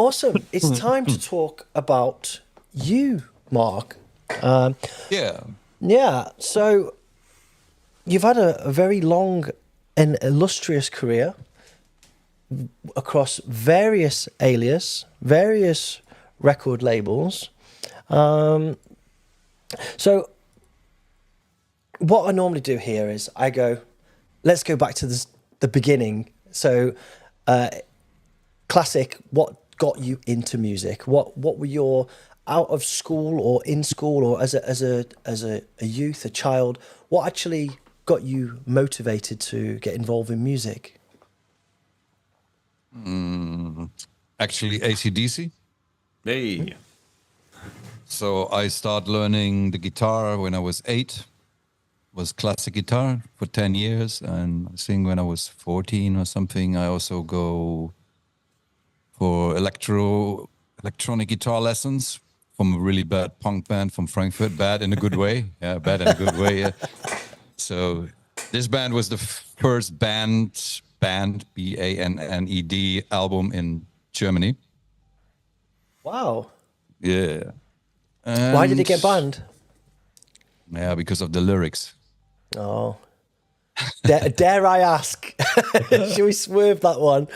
Awesome. It's time to talk about you, Mark. Um, Yeah. yeah, so you've had a very long and illustrious career across various alias, various record labels. Um, so what I normally do here is I go, let's go back to the beginning. So classic, what got you into music? What were your out of school or in school or as a youth, a child? What actually got you motivated to get involved in music? Actually, AC/DC. Hey. So I started learning the guitar when I was 8. Was classic guitar for 10 years. And I think when I was 14 or something, I also go for electronic guitar lessons from a really bad punk band from Frankfurt. Bad in a good way. Yeah, bad in a good way. Yeah. So this band was the first band, Banned album in Germany. Wow. Yeah. Why did it get banned? Yeah, because of the lyrics. Oh. Dare I ask? Should we swerve that one?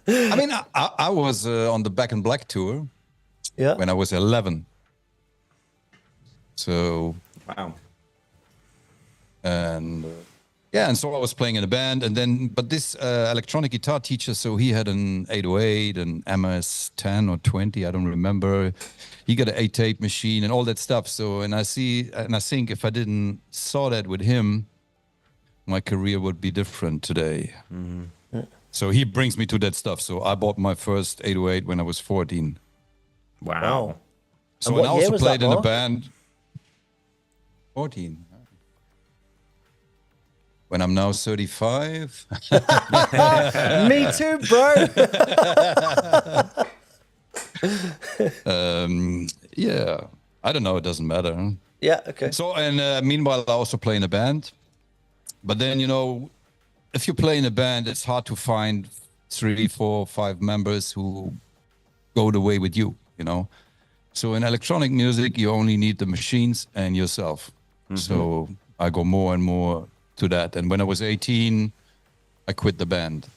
I mean, I was on the Back in Black tour when I was 11. So, wow. And and so I was playing in a band, and then, but this electronic guitar teacher, so he had an 808, an MS-10 or 20, I don't remember. He got an 8-tape machine and all that stuff. So, and I think if I didn't saw that with him, my career would be different today. Mm-hmm. So he brings me to that stuff. So I bought my first 808 when I was 14. Wow. So and I also played in a band. 14. When I'm now 35. Me too, bro. Yeah, I don't know. It doesn't matter. Yeah, okay. So, and meanwhile, I also play in a band. But then, you know, if you play in a band, it's hard to find 3, 4, 5 members who go the way with you, you know. So in electronic music, you only need the machines and yourself. Mm-hmm. So I go more and more to that. And when I was 18, I quit the band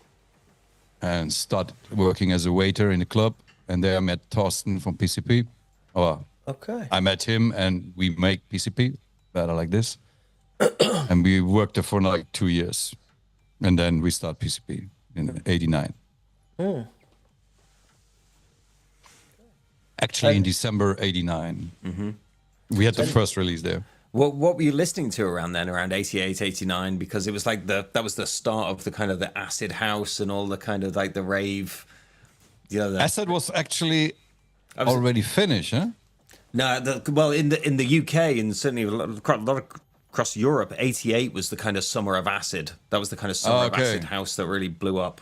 and started working as a waiter in a club. And there I met Thorsten from PCP. Oh, okay. I met him and we make PCP, better like this. And we worked there for like 2 years. And then we start PCP in 89. Mm. Actually, in December 89. Mm-hmm. We had the first release there. What were you listening to around then, around 88, 89? Because it was like that was the start of the kind of the acid house and all the kind of like the rave. You know, acid was actually already finished, huh? No, well, in the UK and certainly a lot of across Europe, 88 was the kind of summer of acid. That was the kind of summer of acid house that really blew up.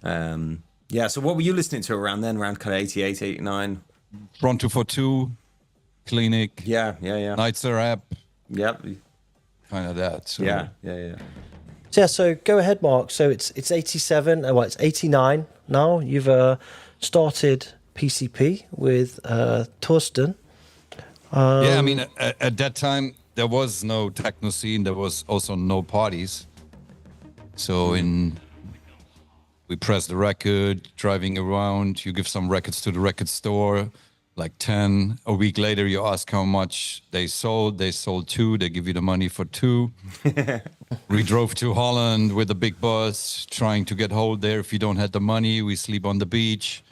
Yeah, so what were you listening to around then, around kind of 88, 89? Front 242, Clinic. Yeah. Nights Are Up. Yep. Kind of that. So. Yeah. So go ahead, Mark. So it's 87. Well, it's 89 now. You've started PCP with Thorsten. Yeah, I mean, at that time, there was no techno scene. There was also no parties. So we press the record, driving around. You give some records to the record store, like 10. A week later, you ask how much they sold. They sold 2. They give you the money for 2. We drove to Holland with a big bus, trying to get hold there. If you don't have the money, we sleep on the beach.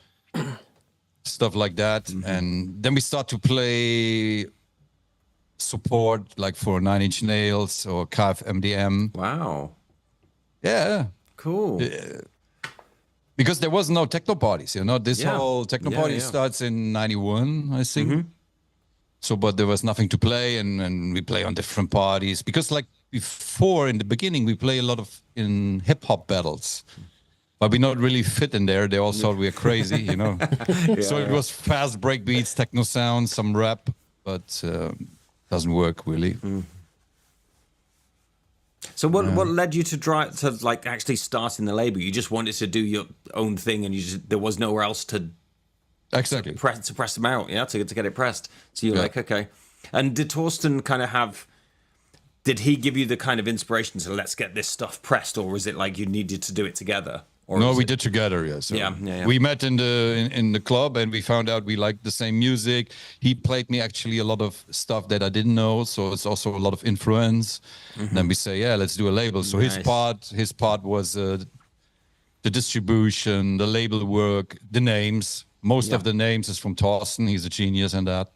Stuff like that. Mm-hmm. And then we start to play support, like for 9 Inch Nails or KFMDM. Wow. Yeah. Cool. Because there was no techno parties, you know. This whole techno party starts in 91, I think. Mm-hmm. So, but there was nothing to play, and we play on different parties. Because like before, in the beginning, we play a lot in hip-hop battles. But we not really fit in there. They all thought we were crazy, you know. So it was fast breakbeats, techno sounds, some rap, but doesn't work really. Mm. So what led you to like actually starting the label? You just wanted to do your own thing, and there was nowhere else to exactly to press them out, to get it pressed. So you're like, okay. And did Torsten kind of did he give you the kind of inspiration to let's get this stuff pressed, or was it like you needed to do it together? Or no, we did together. Yes. Yeah. We met in the club, and we found out we liked the same music. He played me actually a lot of stuff that I didn't know, so it's also a lot of influence. Then we say, yeah, let's do a label. So his part was the distribution, the label work, the names. Most of the names is from Torsten. He's a genius in that.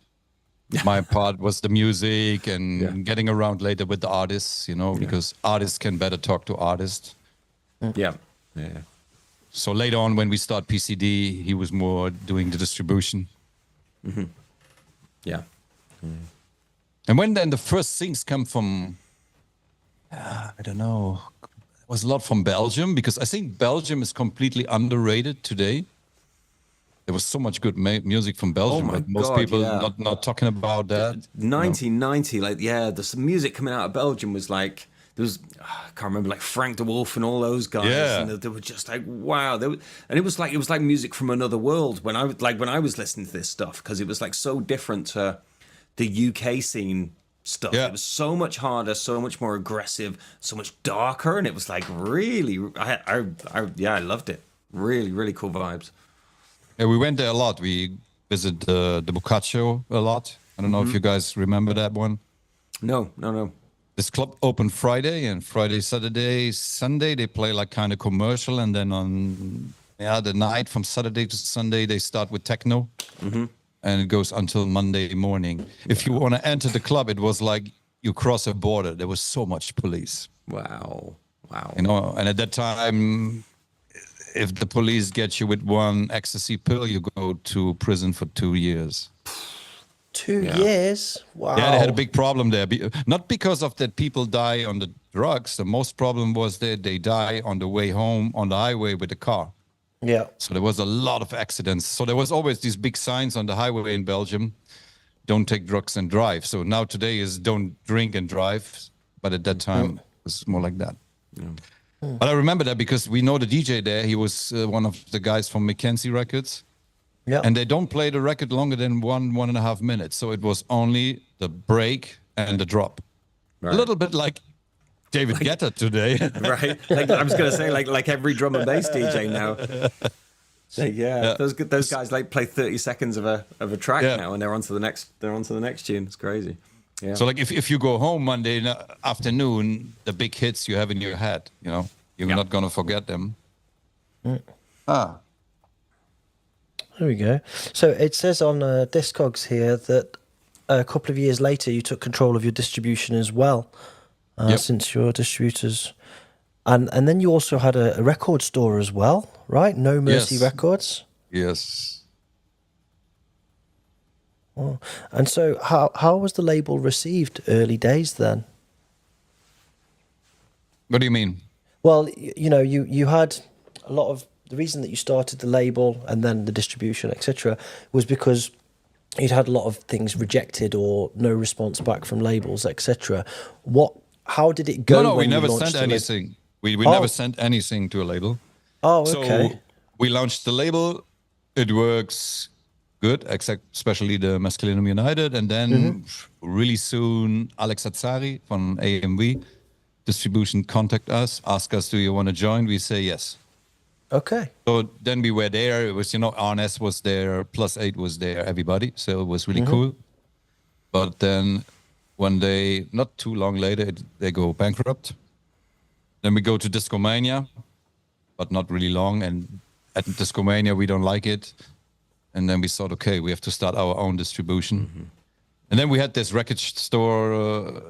My part was the music and getting around later with the artists, because artists can better talk to artists. Yeah. So later on, when we start PCD, he was more doing the distribution. Yeah. And when then the first things come from, I don't know, it was a lot from Belgium, because I think Belgium is completely underrated today. There was so much good music from Belgium, but most people not talking about that. 1990, the music coming out of Belgium was like, there was, I can't remember, like Frank de Wolf and all those guys, and they were just like, wow. And it was like music from another world when I was listening to this stuff, because it was like so different to the UK scene stuff. It was so much harder, so much more aggressive, so much darker, and it was like really, I loved it. Really, really cool vibes. Yeah, we went there a lot. We visited the Boccaccio a lot. I don't know if you guys remember that one. No. This club opened Friday, and Friday, Saturday, Sunday, they play like kind of commercial. And then on the night from Saturday to Sunday, they start with techno. And it goes until Monday morning. If you want to enter the club, it was like you cross a border. There was so much police. Wow. And at that time, if the police get you with one ecstasy pill, you go to prison for 2 years. 2 years? Wow. Yeah, they had a big problem there. Not because of that people die on the drugs. The most problem was that they die on the way home on the highway with the car. Yeah. So there was a lot of accidents. So there was always these big signs on the highway in Belgium. Don't take drugs and drive. So now today is don't drink and drive. But at that time, it was more like that. Yeah. But I remember that because we know the DJ there. He was one of the guys from Mackenzie Records. Yeah. And they don't play the record longer than 1.5 minutes. So it was only the break and the drop. Right. A little bit like David Guetta today. Right. Like I was going to say, like every drum and bass DJ now. Those guys like play 30 seconds of a track now, and they're on to the next tune. It's crazy. Yeah. So like if you go home Monday afternoon, the big hits you have in your head, you're not going to forget them. There we go. So it says on Discogs here that a couple of years later you took control of your distribution as well, since your distributors. And then you also had a record store as well, right? No Mercy Records? Yes. Oh. And so how was the label received early days then? What do you mean? Well, you had a lot of... The reason that you started the label and then the distribution, etc., was because you'd had a lot of things rejected or no response back from labels, etc. How did it go? No, we never sent anything. We never sent anything to a label. Oh, okay. So we launched the label. It works good, especially the Masculinum United. And then really soon, Alex Azzari from AMV Distribution contact us, ask us, do you want to join? We say yes. Okay. So then we were there. It was, RNS was there, Plus 8 was there, everybody. So it was really cool. But then one day, not too long later, they go bankrupt. Then we go to Discomania, but not really long. And at Discomania, we don't like it. And then we thought, okay, we have to start our own distribution. And then we had this record store.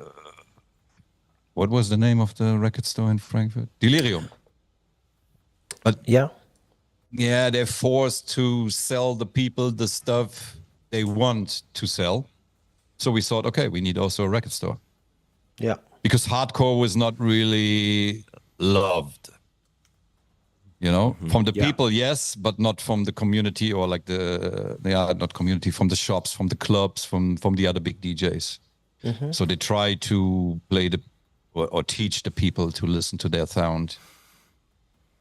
What was the name of the record store in Frankfurt? Delirium. But they're forced to sell the people the stuff they want to sell. So we thought, okay, we need also a record store. Yeah. Because hardcore was not really loved. From the people, yes, but not from the community or like not community, from the shops, from the clubs, from the other big DJs. So they try to play or teach the people to listen to their sound.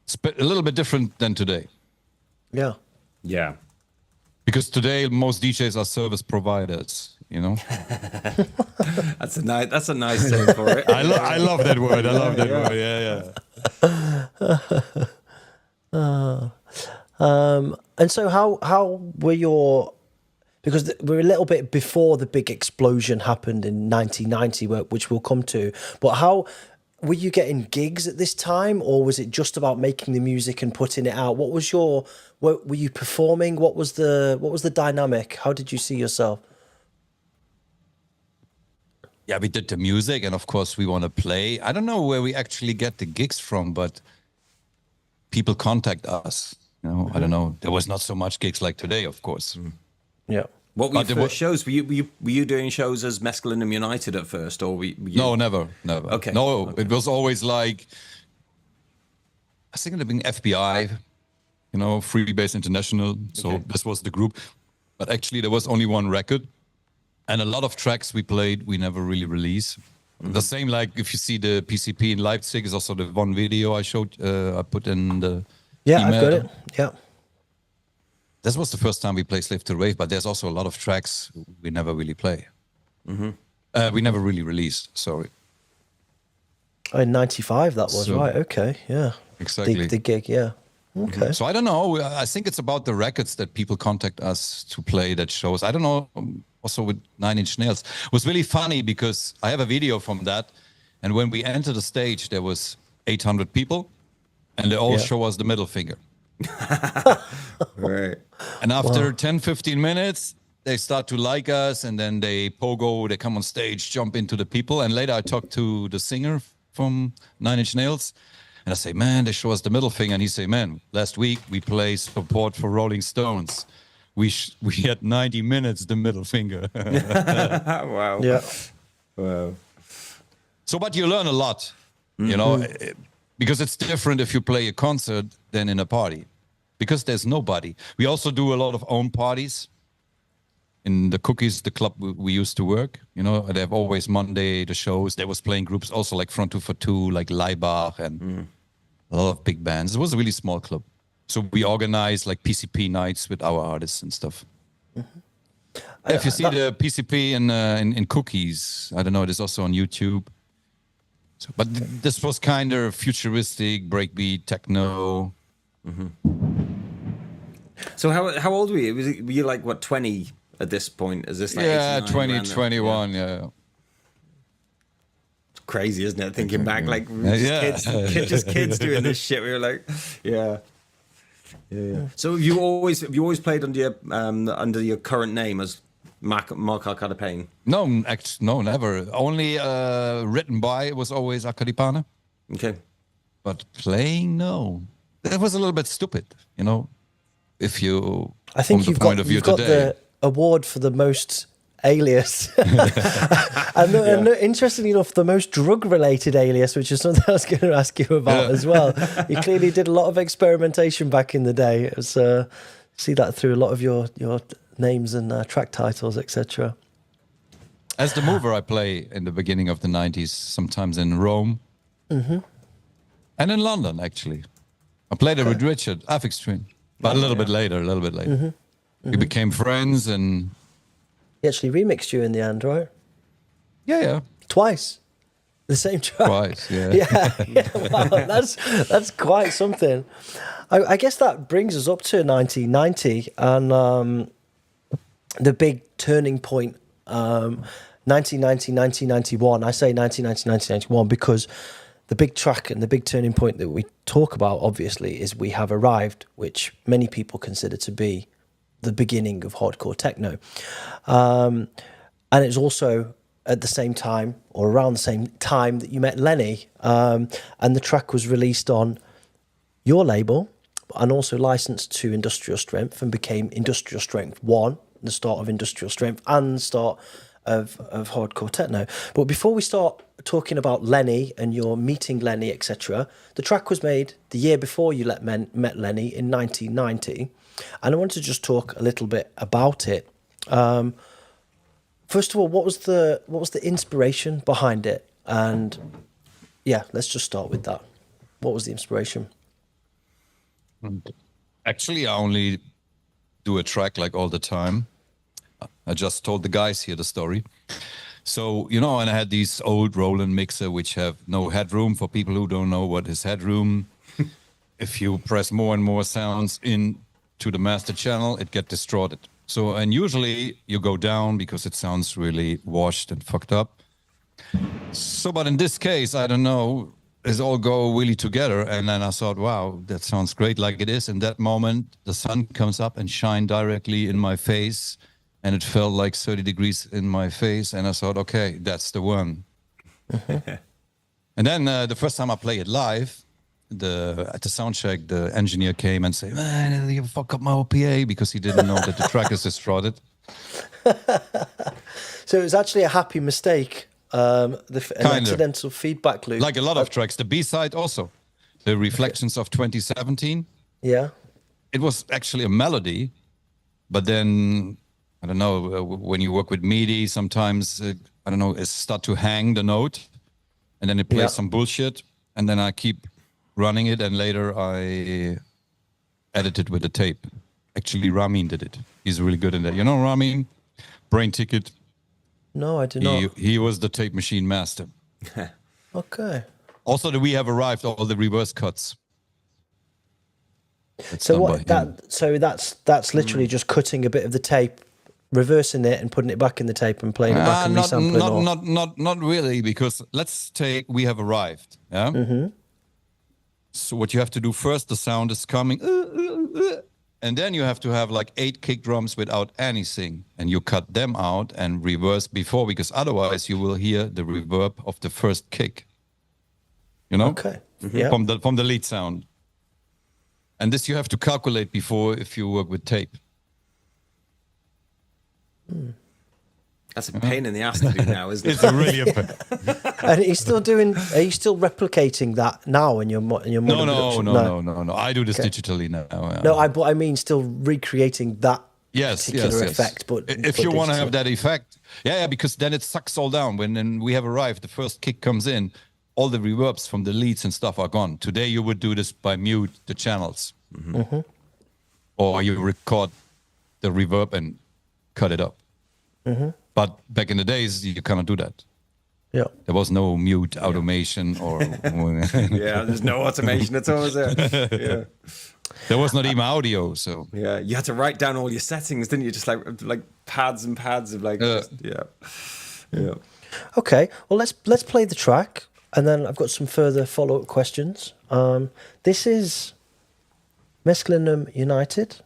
It's a little bit different than today. Yeah. Yeah. Because today most DJs are service providers, you know. That's a nice term for it. I love that word. I love that word. Yeah. And so how were your, because we're a little bit before the big explosion happened in 1990, which we'll come to, but how were you getting gigs at this time, or was it just about making the music and putting it out? What was were you performing? What was the dynamic? How did you see yourself? Yeah, we did the music, and of course we want to play. I don't know where we actually get the gigs from, but people contact us. You know, I don't know. There was not so much gigs like today, of course. Yeah. What were your first shows? Were you doing shows as Mescalinum United at first, or were you... No, never. Okay. No, okay. It was always like, I think it had been FBI, you know, Freebase International. So this was the group. But actually there was only one record. And a lot of tracks we played, we never really released. The same, like if you see the PCP in Leipzig, is also the one video I showed, I put in the Yeah, email. I've got it. Yeah. This was the first time we played Slave to Rave, but there's also a lot of tracks we never really play. We never really released, sorry. Oh, in 95 that was, So- right. Okay, yeah. Exactly. The gig, yeah. Okay. So I don't know. I think it's about the records that people contact us to play that shows. I don't know. Also with 9 Inch Nails. It was really funny because I have a video from that. And when we entered the stage, there was 800 people and they all show us the middle finger. Right. And after 10, 15 minutes, they start to like us and then they pogo, they come on stage, jump into the people. And later I talked to the singer from 9 Inch Nails. And I say, man, they show us the middle finger. And he say, man, last week we played support for Rolling Stones. We had 90 minutes, the middle finger. Wow. Yeah. Wow. So, but you learn a lot, you know, because it's different if you play a concert than in a party, because there's nobody. We also do a lot of own parties. In the Cookies, the club we used to work, you know, they have always Monday the shows. There was playing groups also like Front 2 for 2, like Leibach and a lot of big bands. It was a really small club. So we organized like PCP nights with our artists and stuff. If you see the PCP in Cookies, I don't know, it is also on YouTube. So, but this was kind of futuristic, breakbeat, techno. So how old were you? Were you like, what, 20 at this point? Is this like 89, 20, around there? 21, yeah. It's crazy, isn't it? Thinking back, like, we were just kids doing this shit. We were like, yeah. So have you always played under your current name as Marc Acardipane? No, no, never. Only written by was always Acardipane. Okay. But playing, no. That was a little bit stupid, you know. If you, I think from the point of view you've got today. the award for the most alias. and interestingly enough, the most drug-related alias, which is something I was going to ask you about as well. You clearly did a lot of experimentation back in the day. It was, see that through a lot of your names and track titles, etc. As the mover, I play in the beginning of the 90s, sometimes in Rome. And in London, actually. I played it with Richard, Affix Twin. But a little bit later. We became friends and... He actually remixed you in the end, right? Yeah. Twice. The same track. Twice, yeah. yeah. Wow, that's quite something. I guess that brings us up to 1990 and the big turning point, 1990, 1991. I say 1990, 1991 because the big track and the big turning point that we talk about, obviously, is We Have Arrived, which many people consider to be the beginning of hardcore techno. And it's also at the same time, or around the same time, that you met Lenny. And the track was released on your label and also licensed to Industrial Strength and became Industrial Strength 1, the start of Industrial Strength and the start of hardcore techno. But before we start talking about Lenny and your meeting Lenny, etc., the track was made the year before you met Lenny in 1990, and I want to just talk a little bit about it. First of all, what was the inspiration behind it, and Yeah, let's just start with that. What was the inspiration? Actually, I only do a track like all the time. I just told the guys here the story. So, you know, and I had these old Roland mixer which have no headroom. For people who don't know what is headroom, if you press more and more sounds into the master channel, it gets distorted. So, and usually you go down because it sounds really washed and fucked up. So, but in this case, I don't know, it all go really together. And then I thought, wow, that sounds great like it is. In that moment, the sun comes up and shine directly in my face. And it felt like 30 degrees in my face. And I thought, okay, that's the one. And then the first time I play it live, at the sound check, the engineer came and said, man, you fuck up my OPA, because he didn't know that the track is distorted. So it was actually a happy mistake, an accidental feedback loop. Like a lot of tracks. The B-side also, the Reflections of 2017. Yeah. It was actually a melody, but then, I don't know, when you work with MIDI, sometimes, I don't know, it start to hang the note, and then it plays some bullshit, and then I keep running it, and later I edit it with the tape. Actually, Ramin did it. He's really good in that. You know Ramin? Brain Ticket. No, I do not. He was the tape machine master. Okay. Also, we have arrived all the reverse cuts. So that's literally just cutting a bit of the tape, reversing it and putting it back in the tape and playing it back and resampling. Not really, because let's take we have arrived. Yeah. Mm-hmm. So what you have to do first, the sound is coming, and then you have to have like 8 kick drums without anything, and you cut them out and reverse before, because otherwise you will hear the reverb of the first kick. You know, okay, yeah, from the lead sound, and this you have to calculate before if you work with tape. That's a pain in the ass to do now, isn't it? It's really a pain. And are you still replicating that now in your modern production? No. I do this digitally now. Yeah. No, but I mean still recreating that particular effect. But if you want to have that effect, because then it sucks all down. When we have arrived, the first kick comes in, all the reverbs from the leads and stuff are gone. Today you would do this by mute the channels, or you record the reverb and cut it up. But back in the days, you cannot do that. Yeah, there was no mute automation or. There's no automation at all, is there? Yeah. There was not even audio, so. Yeah, you had to write down all your settings, didn't you? Just like pads and pads of like. Yeah. Okay, well let's play the track, and then I've got some further follow-up questions. This is Mesclinum United.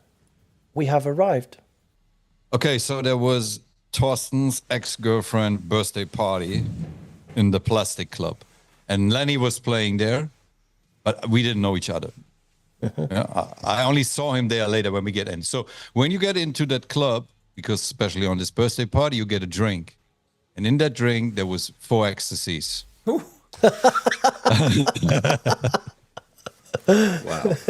We have arrived. Okay, so there was Torsten's ex-girlfriend birthday party in the Plastic Club, and Lenny was playing there, but we didn't know each other. I only saw him there later when we get in. So when you get into that club, because especially on this birthday party, you get a drink, and in that drink there was 4 ecstasies. Wow.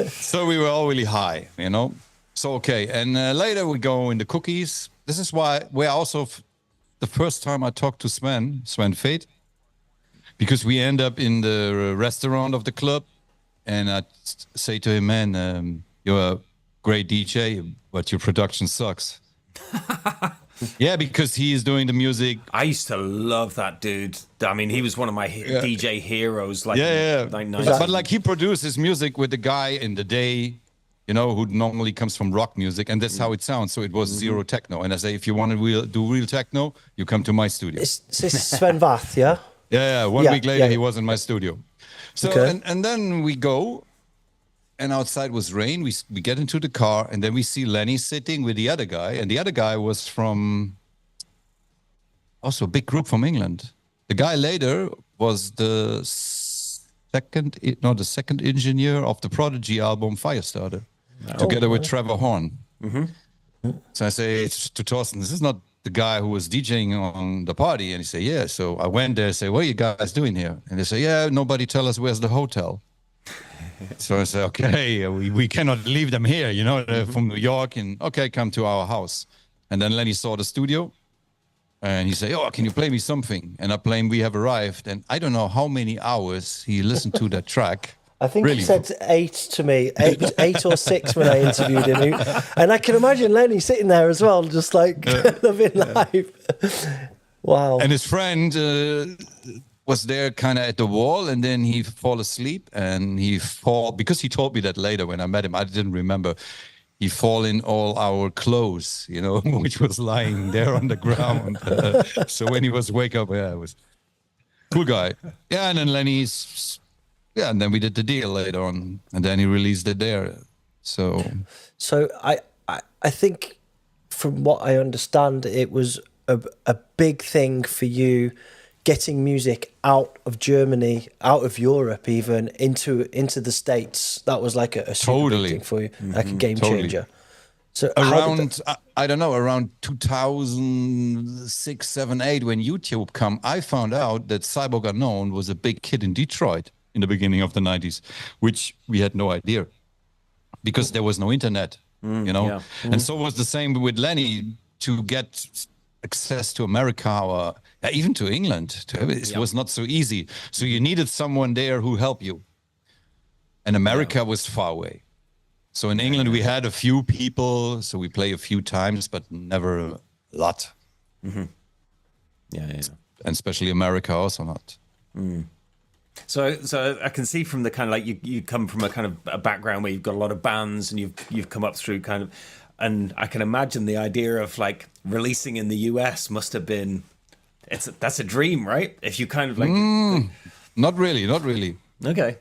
So we were all really high, you know. So okay, and later we go in the cookies. This is why we're also the first time I talked to Sven Fate, because we end up in the restaurant of the club, and I say to him, man, you're a great DJ, but your production sucks. Yeah, because he is doing the music. I used to love that dude. I mean, he was one of my DJ heroes. Like, but like he produces music with the guy in the day, you know, who normally comes from rock music, and that's how it sounds. So it was zero techno. And I say, if you want to do real techno, you come to my studio. Is this Sven Vath, yeah? Yeah. One week later, he was in my studio. So and then we go, and outside was rain. We get into the car, and then we see Lenny sitting with the other guy, and the other guy was from also a big group from England. The guy later was the second engineer of the Prodigy album Firestarter, together with Trevor Horn. So I say to Torsten, this is not the guy who was DJing on the party. And he say, yeah. So I went there and say, what are you guys doing here? And they say, yeah, nobody tell us where's the hotel. So I say, okay, we cannot leave them here, you know, from New York, and okay, come to our house. And then Lenny saw the studio, And he say, "Oh, can you play me something?" And I play him "We Have Arrived." And I don't know how many hours he listened to that track. I think really. he said 8 to me. It was 8 or 6 when I interviewed him. And I can imagine Lenny sitting there as well, just like loving life. Wow. And his friend was there kind of at the wall, and then he fall asleep, and because he told me that later when I met him, I didn't remember. He fall in all our clothes, which was lying there on the ground. So when he was wake up, it was cool guy. Yeah, and then Lenny's, and then we did the deal later on, and then he released it there. So I think from what I understand, it was a big thing for you getting music out of Germany, out of Europe, even into the States. That was like a super big thing for you, like a game changer. So around I don't know, around 2006, 7, 8, when YouTube come, I found out that Cyborg Unknown was a big hit in Detroit in the beginning of the 90s, which we had no idea because there was no internet, Yeah. And so was the same with Lenny. To get access to America or even to England, it was not so easy. So you needed someone there who helped you. And America was far away. So in England, we had a few people, so we play a few times, but never a lot. Mm-hmm. Yeah. And especially America also not. Mm. So I can see from the kind of like you come from a kind of a background where you've got a lot of bands and you've come up through kind of, and I can imagine the idea of like releasing in the US must have been, that's a dream, right? If you kind of like... Not really. Okay.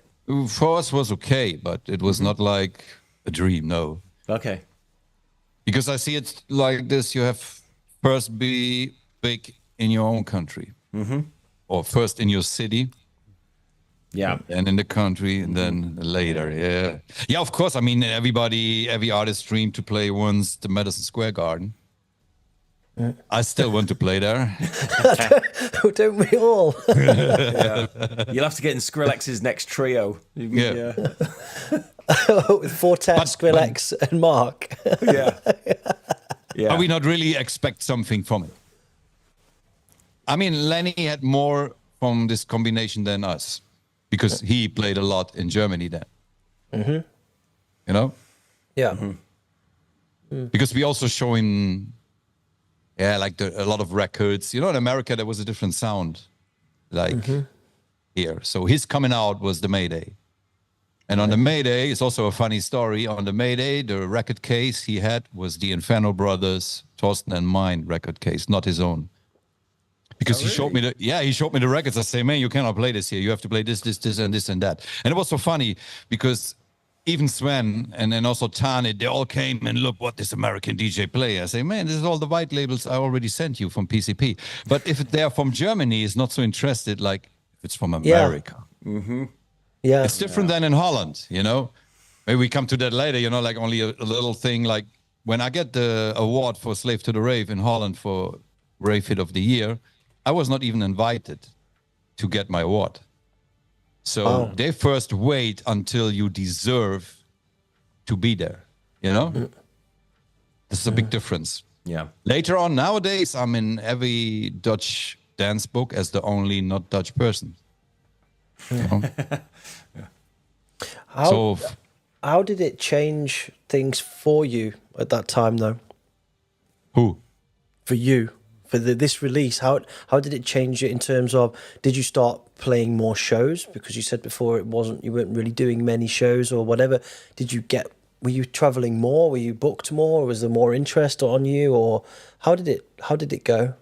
For us was okay, but it was not like a dream, no. Okay. Because I see it like this, you have first be big in your own country. Or first in your city. Yeah. And in the country, and then later, Yeah, of course, I mean, every artist dreamed to play once the Madison Square Garden. I still want to play there. Don't we all? You'll have to get in Skrillex's next trio. With Fortet, Skrillex, and Mark. Yeah. But we not really expect something from it. I mean, Lenny had more from this combination than us, because he played a lot in Germany then. You know? Yeah. Because we also show him, like a lot of records. You know, in America, there was a different sound, like here. So his coming out was the Mayday. And on the Mayday, it's also a funny story. On the Mayday, the record case he had was the Inferno Brothers, Thorsten and mine record case, not his own. Because he showed me the records. I say, man, you cannot play this here. You have to play this, and this, and that. And it was so funny because even Sven and then also Tane, they all came and look what this American DJ play. I say, man, this is all the white labels I already sent you from PCP. But if they're from Germany, it's not so interested like if it's from America. Yeah. It's different than in Holland, you know. Maybe we come to that later, you know, like only a little thing. Like when I get the award for Slave to the Rave in Holland for Rave Hit of the Year, I was not even invited to get my award. So they first wait until you deserve to be there, you know? This is a big difference. Yeah. Later on, nowadays, I'm in every Dutch dance book as the only not Dutch person. You know? How did it change things for you at that time, though? Who? For you. For this release, how did it change it in terms of, did you start playing more shows? Because you said before you weren't really doing many shows or whatever. Were you traveling more? Were you booked more? Was there more interest on you, or how did it go?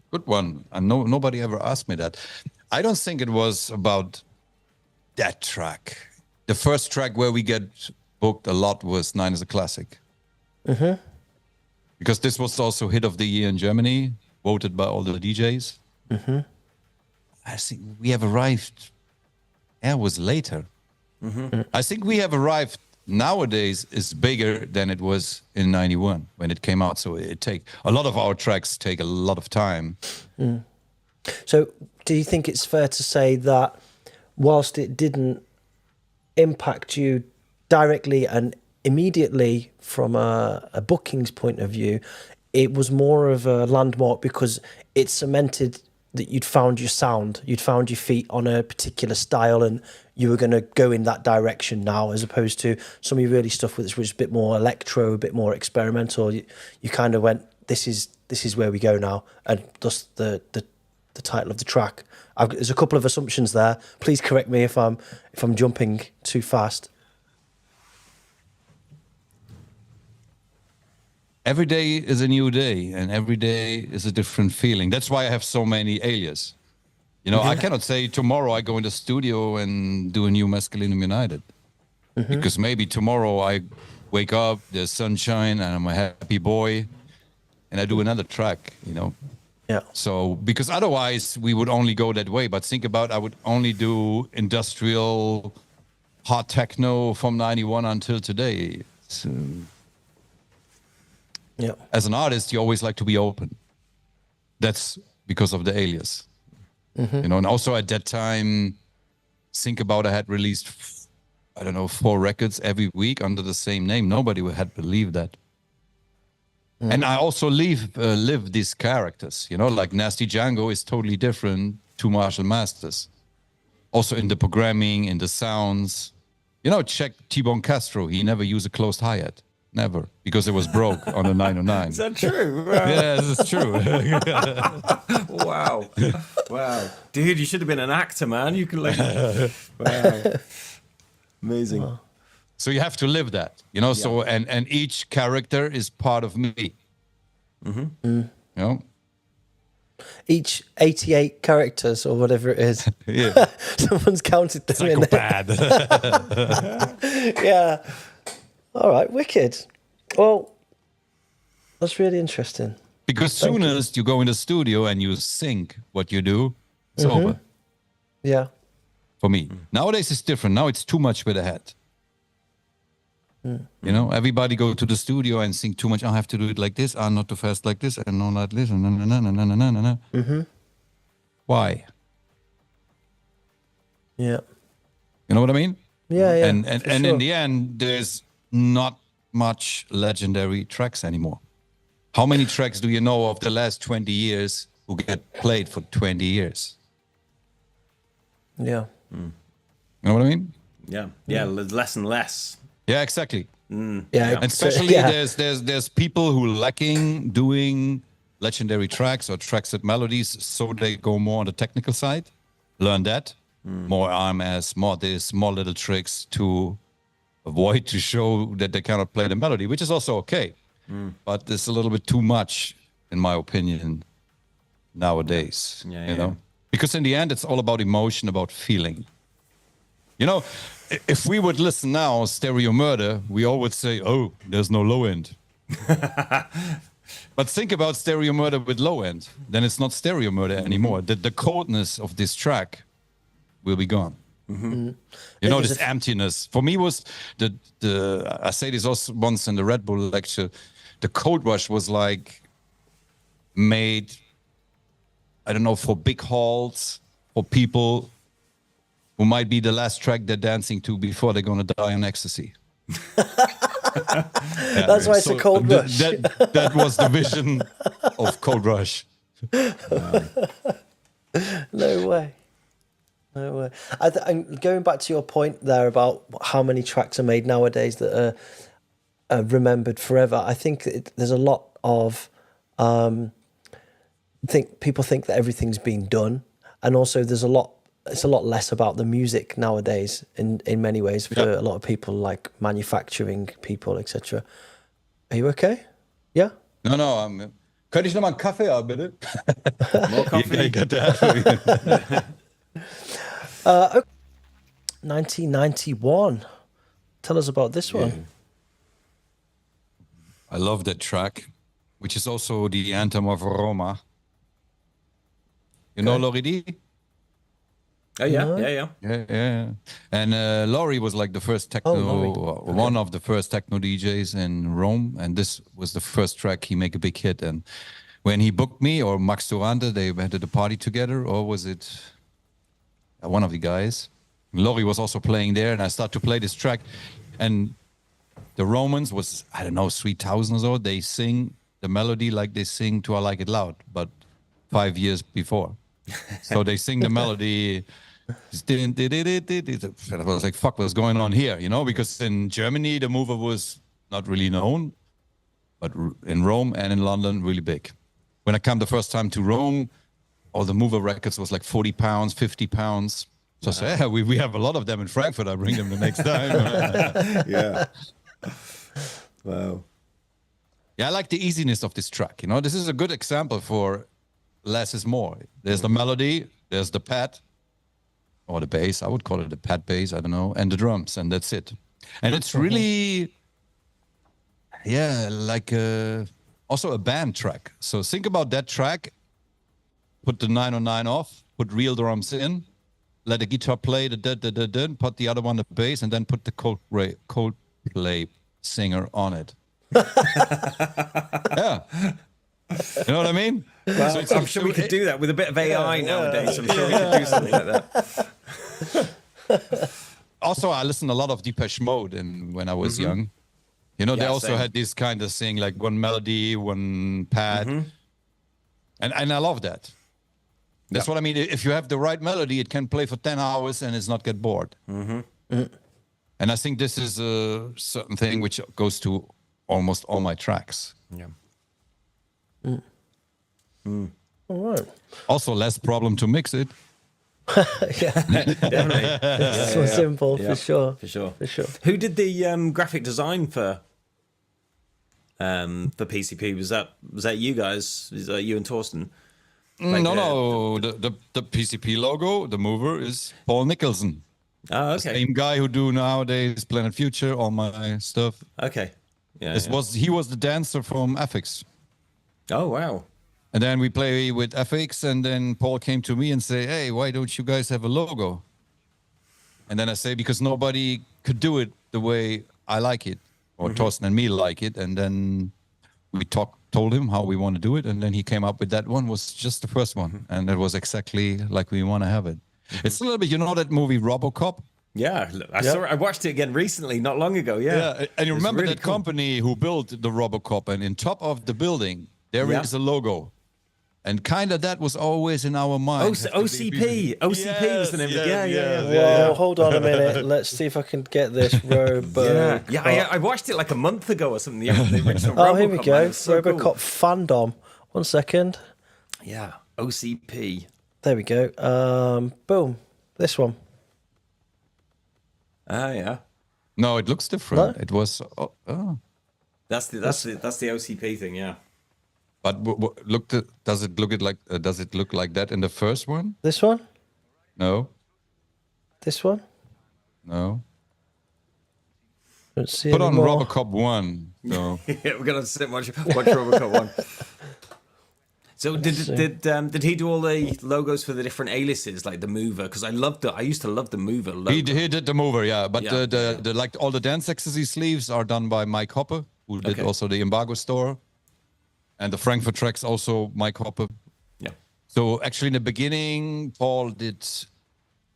Good one. And nobody ever asked me that. I don't think it was about that track. The first track where we get booked a lot was 9 is a Classic. Because this was also hit of the year in Germany, voted by all the DJs. I think we have arrived. It was later. I think we have arrived nowadays is bigger than it was in '91 when it came out. So a lot of our tracks take a lot of time. So do you think it's fair to say that whilst it didn't impact you directly and immediately from a bookings point of view, it was more of a landmark because it cemented that you'd found your sound, you'd found your feet on a particular style, and you were going to go in that direction now, as opposed to some of your early stuff which was a bit more electro, a bit more experimental. You kind of went, this is where we go now, and thus the title of the track. There's a couple of assumptions there. Please correct me if I'm jumping too fast. Every day is a new day, and every day is a different feeling. That's why I have so many alias. You know, I cannot say tomorrow I go in the studio and do a new Masculinum United. Because maybe tomorrow I wake up, there's sunshine, and I'm a happy boy, and I do another track, you know. Yeah. So, because otherwise we would only go that way. But think about, I would only do industrial, hard techno from 91 until today. So, yeah. as an artist, you always like to be open. That's because of the alias. You know, and also at that time, think about, I had released, I don't know, 4 records every week under the same name. Nobody had believed that. And I also live these characters, you know, like Nasty Django is totally different to Marshall Masters. Also in the programming, in the sounds. You know, check T-Bone Castro. He never used a closed hi-hat. Never. Because it was broke on the 909. Is that true? Wow. Yes, it's true. Wow. Wow. Dude, you should have been an actor, man. You can like... Wow. Amazing. Wow. So you have to live that, you know. So and each character is part of me. You know, each 88 characters or whatever it is. Yeah, Someone's counted them in there. Yeah. All right, wicked. Well, that's really interesting. Because soon as you go in the studio and you think what you do, it's over. Yeah. For me, nowadays it's different. Now it's too much with the head. You know, everybody go to the studio and think too much. I have to do it like this. I'm not too fast like this, and not like this. And Why? Yeah. You know what I mean? Yeah, yeah. And sure. in the end, there's not much legendary tracks anymore. How many tracks do you know of the last 20 years who get played for 20 years? Yeah. You know what I mean? Yeah. Yeah. Less and less. Yeah, exactly. Yeah. And especially there's people who lacking doing legendary tracks or tracks with melodies, so they go more on the technical side, learn that, more RMS, more this, more little tricks to avoid to show that they cannot play the melody, which is also okay. But it's a little bit too much, in my opinion, nowadays. You know, because in the end, it's all about emotion, about feeling. You know, if we would listen now, Stereo Murder, we all would say, oh, there's no low end. But think about Stereo Murder with low end. Then it's not Stereo Murder anymore. The coldness of this track will be gone. You know, this emptiness. For me was I say this also once in the Red Bull lecture, the Cold Rush was like made, I don't know, for big halls, for people who might be the last track they're dancing to before they're going to die on ecstasy. That's why it's a Cold Rush. That was the vision of Cold Rush. No way. No way. I'm going back to your point there about how many tracks are made nowadays that are remembered forever. I think there's a lot of... people think that everything's been done. And also there's it's a lot less about the music nowadays in many ways for a lot of people, like manufacturing people, etc. Are you okay? Yeah? No, könnte ich noch mal einen Kaffee haben, bitte? More coffee. You got that. 1991. Tell us about this one. I love that track, which is also the anthem of Roma. You know Lori D? Oh, yeah. Yeah. And Laurie was like the first techno, one of the first techno DJs in Rome. And this was the first track he made a big hit. And when he booked me, or Max Durante, they had a party together, or was it one of the guys? Laurie was also playing there, and I started to play this track. And the Romans was, I don't know, 3,000 or so. They sing the melody like they sing to I Like It Loud, but 5 years before. So they sing the melody. I was like, fuck, what's going on here? You know, because in Germany, the mover was not really known, but in Rome and in London, really big. When I came the first time to Rome, all the mover records was like 40 pounds, 50 pounds. So I said, yeah, we have a lot of them in Frankfurt. I'll bring them the next time. Yeah. Wow. Yeah, I like the easiness of this track. You know, this is a good example for less is more. There's the melody, there's the pad, or the bass. I would call it the pad bass, I don't know, and the drums, and that's it. And it's really, yeah, like also a band track. So think about that track, put the 909 off, put real drums in, let the guitar play the da-da-da-da, put the other one the bass, and then put the Coldplay singer on it. Yeah. You know what I mean? Well, I'm sure we could do that with a bit of AI nowadays. I'm sure we could do something like that. Also, I listened a lot of Depeche Mode when I was young. You know, they also had this kind of thing, like one melody, one pad. And I love that. That's what I mean. If you have the right melody, it can play for 10 hours and it's not get bored. And I think this is a certain thing which goes to almost all my tracks. Yeah. All right. Also, less problem to mix it. Yeah, Definitely. it's so simple, Yeah. for sure. Who did the graphic design for PCP? Was that you guys? Was that you and Torsten? Like No. The PCP logo, the mover, is Paul Nicholson. Oh, The okay. same guy who do nowadays Planet Future, all my stuff. Okay. Yeah. He was the dancer from FX. Oh, wow. And then we play with FX, and then Paul came to me and say, hey, why don't you guys have a logo? And then I say, because nobody could do it the way I like it, or Torsten and me like it. And then we told him how we want to do it, and then he came up with that one, was just the first one. And it was exactly like we want to have it. It's a little bit, you know that movie RoboCop? Yeah, I saw it. I watched it again recently, not long ago. Yeah. And you It's remember really that cool. company who built the RoboCop, and in top of the building, there is a logo. And kind of that was always in our mind. OCP. OCP was the name of it. Yeah. Well, hold on a minute. Let's see if I can get this. Robo. Yeah, I watched it like a month ago or something. The original Oh, here we RoboCop, go. man, it was so RoboCop cool. fandom. 1 second. Yeah, OCP. There we go. Boom. This one. Ah, yeah. No, it looks different. No? It was. Oh. That's the OCP thing. Yeah. But does it look like that in the first one? This one. No, This one. no. Don't see Put on anymore. RoboCop 1. So Yeah, we're gonna sit and watch RoboCop one. So did he do all the logos for the different aliases, like the Mover? Because I used to love the Mover logo. he did the mover, yeah. But Yeah. the like all the Dance Ecstasy sleeves are done by Mike Hopper, who did Okay. also the Embargo Store, and the Frankfurt tracks also Mike Hopper. Yeah. So actually, in the beginning, Paul did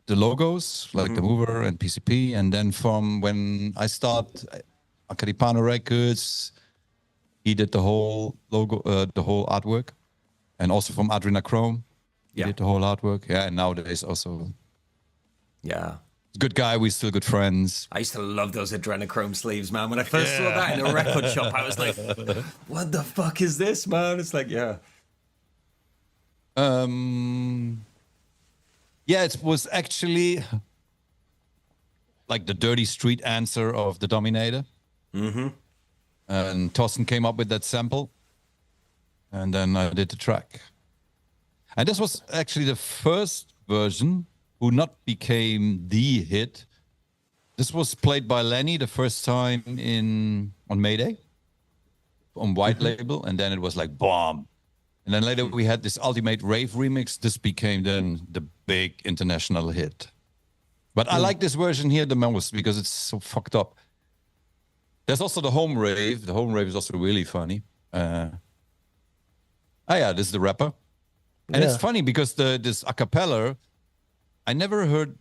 the logos, like the Mover and PCP, and then from when I start Acardipane Records, he did the whole logo, the whole artwork, and also from Adrenochrome, he Yeah. did the whole artwork. Yeah, and nowadays also Yeah. good guy. We're still good friends. I used to love those adrenochrome sleeves, man. When I first saw that in a record shop, I was like, what the fuck is this, man? It's like, yeah. Yeah, it was actually like the dirty street answer of the Dominator. And Torsten came up with that sample, and then I did the track. And this was actually the first version who not became the hit. This was played by Lenny the first time on Mayday on White Label, and then it was like bomb. And then later we had this Ultimate Rave remix. This became then the big international hit. But I like this version here the most because it's so fucked up. There's also the Home Rave. The Home Rave is also really funny. This is the rapper. And it's funny because this a cappella, I never heard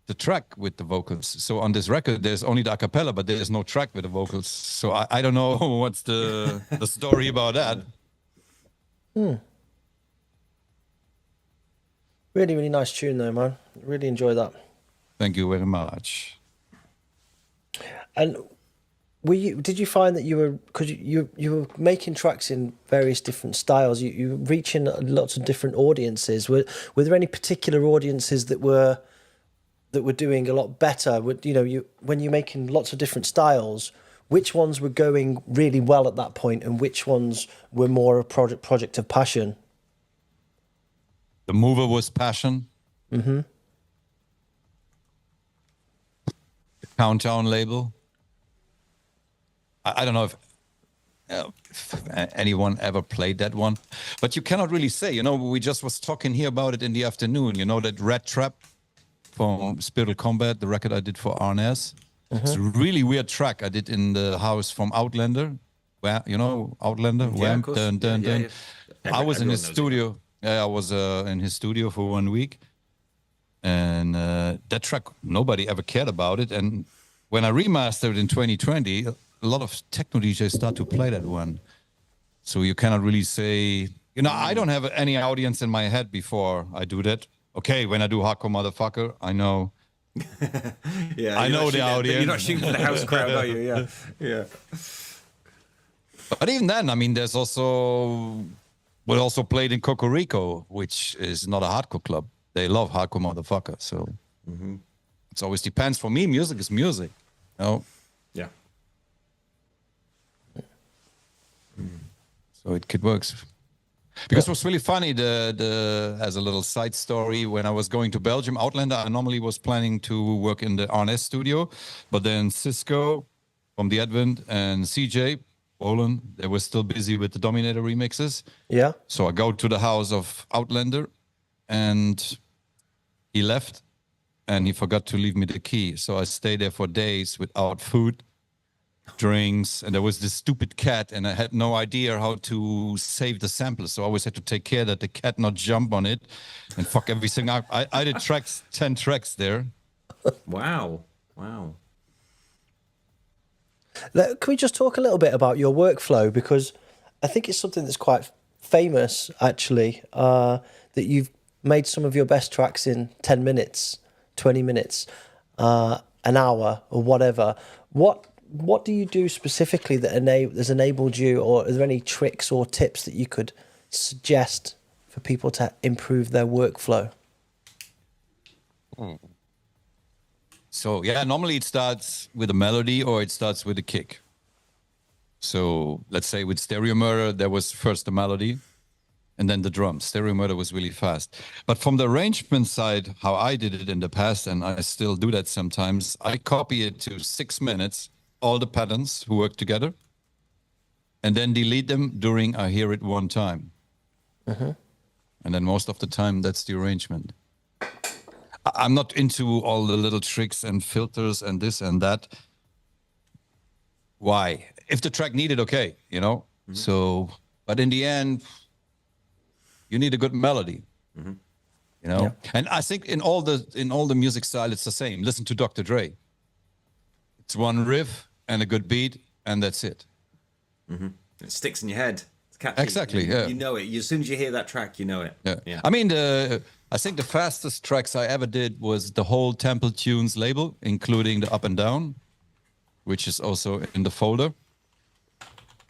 the track with the vocals. So on this record, there's only the a cappella, but there's no track with the vocals. So I don't know what's the story about that. Really, really nice tune though, man. Really enjoy that. Thank you very much. And did you find that you were, because you were making tracks in various different styles, you were reaching lots of different audiences. Were there any particular audiences that were doing a lot better? When you're making lots of different styles, which ones were going really well at that point, and which ones were more a project of passion? The Mover was Passion. Mm-hmm. The Countdown label. I don't know if anyone ever played that one, but you cannot really say. We just was talking here about it in the afternoon. That Red Trap from Spiritual Combat, the record I did for RNS. Mm-hmm. It's a really weird track I did in the house from Outlander. Where Outlander? Yeah, of course. Dun, dun, dun. Yeah. I was in his studio. Yeah, I was in his studio for 1 week, and that track nobody ever cared about it. And when I remastered in 2020, a lot of techno DJs start to play that one. So you cannot really say, I don't have any audience in my head before I do that. Okay, when I do Hardcore Motherfucker, I know. Yeah, I know the audience. You're not shooting for the house crowd, are you? Yeah, yeah. But even then, there's also... We also played in Cocorico, which is not a hardcore club. They love Hardcore Motherfucker. So it always depends. For me, music is music. Yeah. So it could work. Because it was really funny, as a little side story, when I was going to Belgium, Outlander, I normally was planning to work in the RNS studio. But then Cisco from The Advent and CJ, Poland, they were still busy with the Dominator remixes. Yeah. So I go to the house of Outlander, and he left, and he forgot to leave me the key. So I stayed there for days without food, drinks, and there was this stupid cat, and I had no idea how to save the sample. So I always had to take care that the cat not jump on it and fuck everything up. I did 10 tracks there. Wow. Can we just talk a little bit about your workflow? Because I think it's something that's quite famous, actually, that you've made some of your best tracks in 10 minutes, 20 minutes, an hour, or whatever. What do you do specifically that has enabled you, or are there any tricks or tips that you could suggest for people to improve their workflow? So, normally it starts with a melody or it starts with a kick. So, let's say with Stereo Murder, there was first the melody and then the drums. Stereo Murder was really fast. But from the arrangement side, how I did it in the past, and I still do that sometimes, I copy it to 6 minutes, all the patterns who work together, and then delete them during I hear it one time. Mm-hmm. And then most of the time, that's the arrangement. I'm not into all the little tricks and filters and this and that. Why? If the track needed, okay, Mm-hmm. So, but in the end, you need a good melody, Yeah. And I think in all the music style, it's the same. Listen to Dr. Dre. It's one riff and a good beat, and that's it. Mm-hmm. It sticks in your head. It's catchy. Exactly. Yeah. You know it. As soon as you hear that track, you know it. Yeah. I think the fastest tracks I ever did was the whole Temple Tunes label, including the Up and Down, which is also in the folder.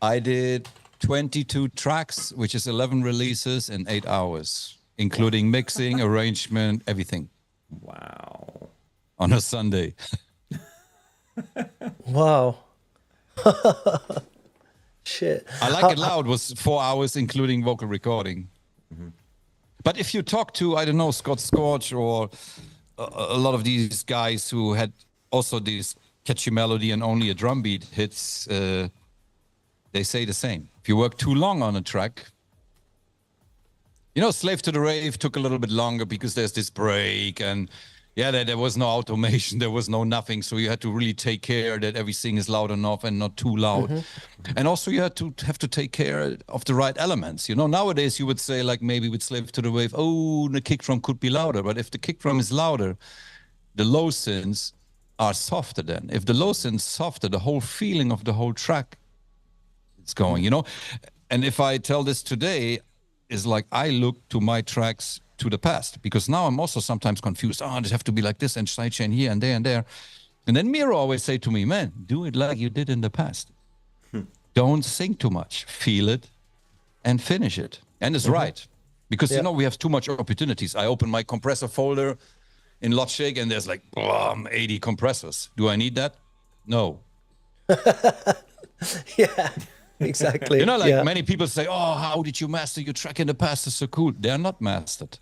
I did 22 tracks, which is 11 releases in 8 hours, including mixing, arrangement, everything. Wow. On a Sunday. Wow. Shit. I Like It Loud was 4 hours, including vocal recording. Mm-hmm. But if you talk to, I don't know, Scott Scorch or a lot of these guys who had also this catchy melody and only a drum beat hits, they say the same. If you work too long on a track, Slave to the Rave took a little bit longer because there's this break and there was no automation, there was no nothing. So you had to really take care that everything is loud enough and not too loud. Mm-hmm. And also you have to take care of the right elements. Nowadays you would say, like maybe with Slave to the Wave, the kick drum could be louder. But if the kick drum is louder, the low synths are softer then. If the low synths softer, the whole feeling of the whole track is going, you know? And if I tell this today, is like I look to my tracks to the past, because now I'm also sometimes confused. Oh, does it have to be like this and sidechain here and there and there? And then Miro always say to me, man, do it like you did in the past. Don't think too much. Feel it and finish it. And it's right. Because, you know, we have too much opportunities. I open my compressor folder in Logic and there's like 80 compressors. Do I need that? No. Yeah, exactly. You know, like many people say, oh, how did you master your track in the past? It's so cool. They're not mastered.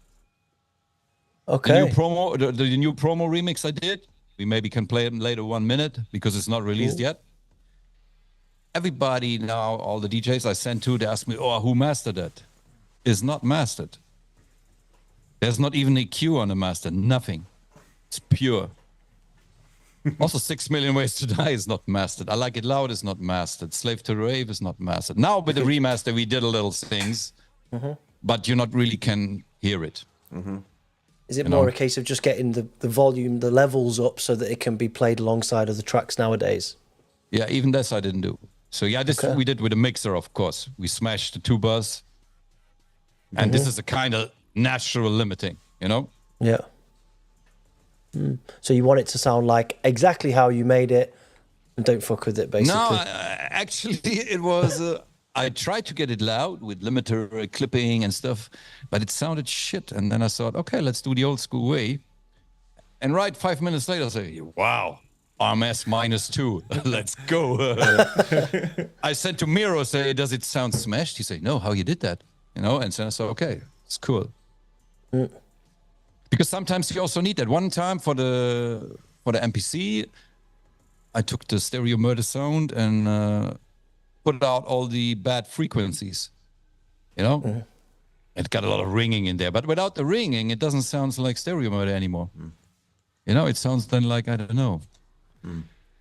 Okay. The new promo remix I did, we maybe can play it in later 1 minute because it's not released yet. Everybody now, all the DJs I sent to, they ask me, oh, who mastered that? It's not mastered. There's not even a EQ on the master, nothing. It's pure. Also, 6 Million Ways to Die is not mastered. I Like It Loud is not mastered. Slave to the Rave is not mastered. Now with the remaster, we did a little things, but you not really can hear it. Is it more a case of just getting the volume, the levels up so that it can be played alongside of the tracks nowadays? Yeah, even this I didn't do. So yeah, this we did with a mixer, of course. We smashed the tubas. And this is a kind of natural limiting, you know? Yeah. So you want it to sound like exactly how you made it and don't fuck with it, basically. No, actually, it was... I tried to get it loud with limiter clipping and stuff, but it sounded shit. And then I thought, okay, let's do the old school way. And right 5 minutes later, I say, wow, RMS -2. Let's go. I sent to Miro, say, does it sound smashed? He said, no, how you did that? You know, and then I said, okay, it's cool. Because sometimes you also need that. One time for the MPC, I took the stereo murder sound and put out all the bad frequencies. You know? It got a lot of ringing in there. But without the ringing, it doesn't sound like stereo murder anymore. You know, it sounds then like, I don't know.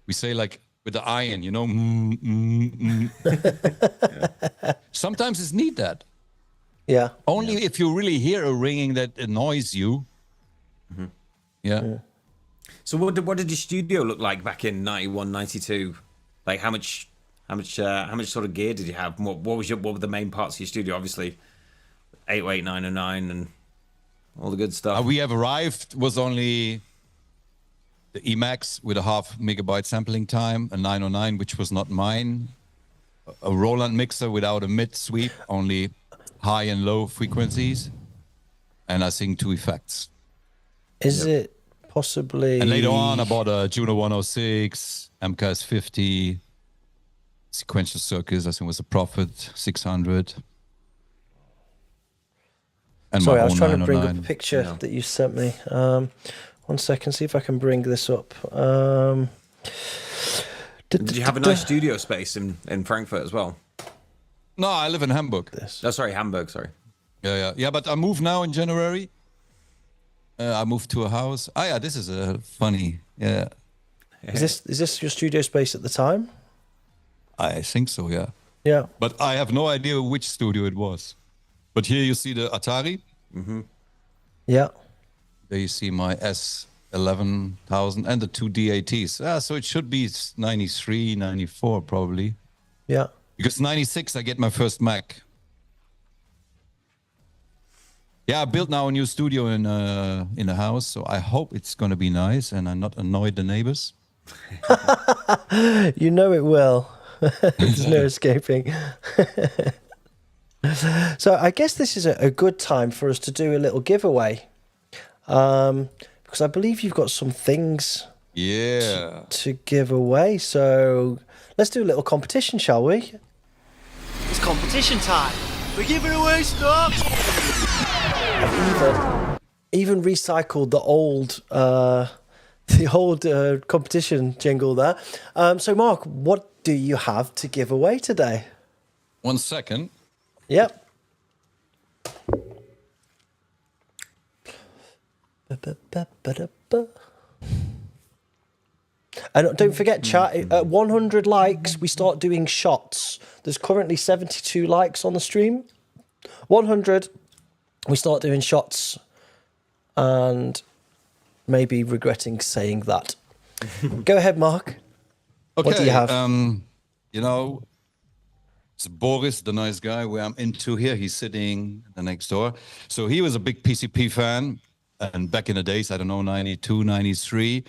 We say like with the iron, you know? Sometimes it's need that. Yeah. Only if you really hear a ringing that annoys you. So what did your studio look like back in 91, 92? Like how much sort of gear did you have? What were the main parts of your studio? Obviously 808, 909 and all the good stuff. We have arrived was only the Emax with a 0.5 megabyte sampling time, a 909, which was not mine, a Roland mixer without a mid sweep, only high and low frequencies, and I think 2 effects. Is it possibly... And later on, I bought a Juno 106, MKS 50, sequential circuits, I think it was a Prophet 600. And sorry, my I was own trying to bring up a 909. picture that you sent me. 1 second, see if I can bring this up. Did you have a nice studio space in Frankfurt as well? No, I live in Hamburg. Oh, sorry, Hamburg, sorry. Yeah, but I moved now in January. I moved to a house. Ah, yeah, this is funny. Yeah. Is this your studio space at the time? I think so, yeah. Yeah. But I have no idea which studio it was. But here you see the Atari. Yeah. There you see my S11000 and the 2 DATs. So it should be 93, 94 probably. Yeah. Because 96 I get my first Mac. Yeah, I built now a new studio in a house, so I hope it's going to be nice and I not annoy the neighbors. You know it will. There's no escaping. So I guess this is a good time for us to do a little giveaway. Because I believe you've got some things to give away. So let's do a little competition, shall we? It's competition time. We're giving away stuff. I've even recycled the old competition jingle there. So Mark, what do you have to give away today? 1 second. Yep. And don't forget, chat, at 100 likes, we start doing shots. There's currently 72 likes on the stream. 100, we start doing shots. And maybe regretting saying that. Go ahead, Mark. Okay. What do you have? You know, it's Boris, the nice guy where I'm into here. He's sitting next door. So he was a big PCP fan. And back in the days, I don't know, 92, 93,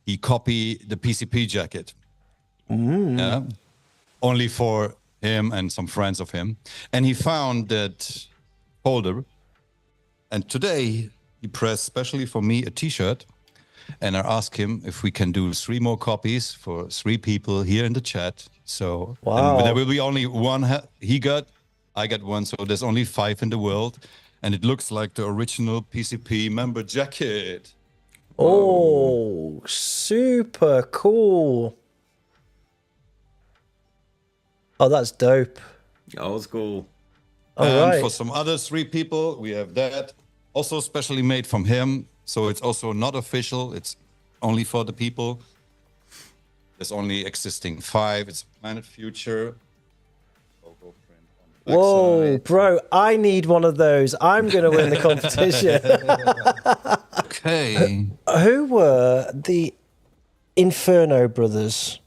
he copied the PCP jacket. Yeah, only for him and some friends of him. And he found that folder. And today he pressed specially for me a T-shirt. And I asked him if we can do 3 more copies for 3 people here in the chat. So wow. And there will be only one he got, I got one. So there's only 5 in the world. And it looks like the original PCP member jacket. Oh, super cool. Oh, that's dope. Old school. All and right. for some other 3 people, we have that. Also specially made from him. So it's also not official. It's only for the people. There's only existing 5. It's Planet Future. Logo print on the Whoa, backside. bro, I need one of those. I'm going to win the competition. Okay. Who were the Inferno brothers?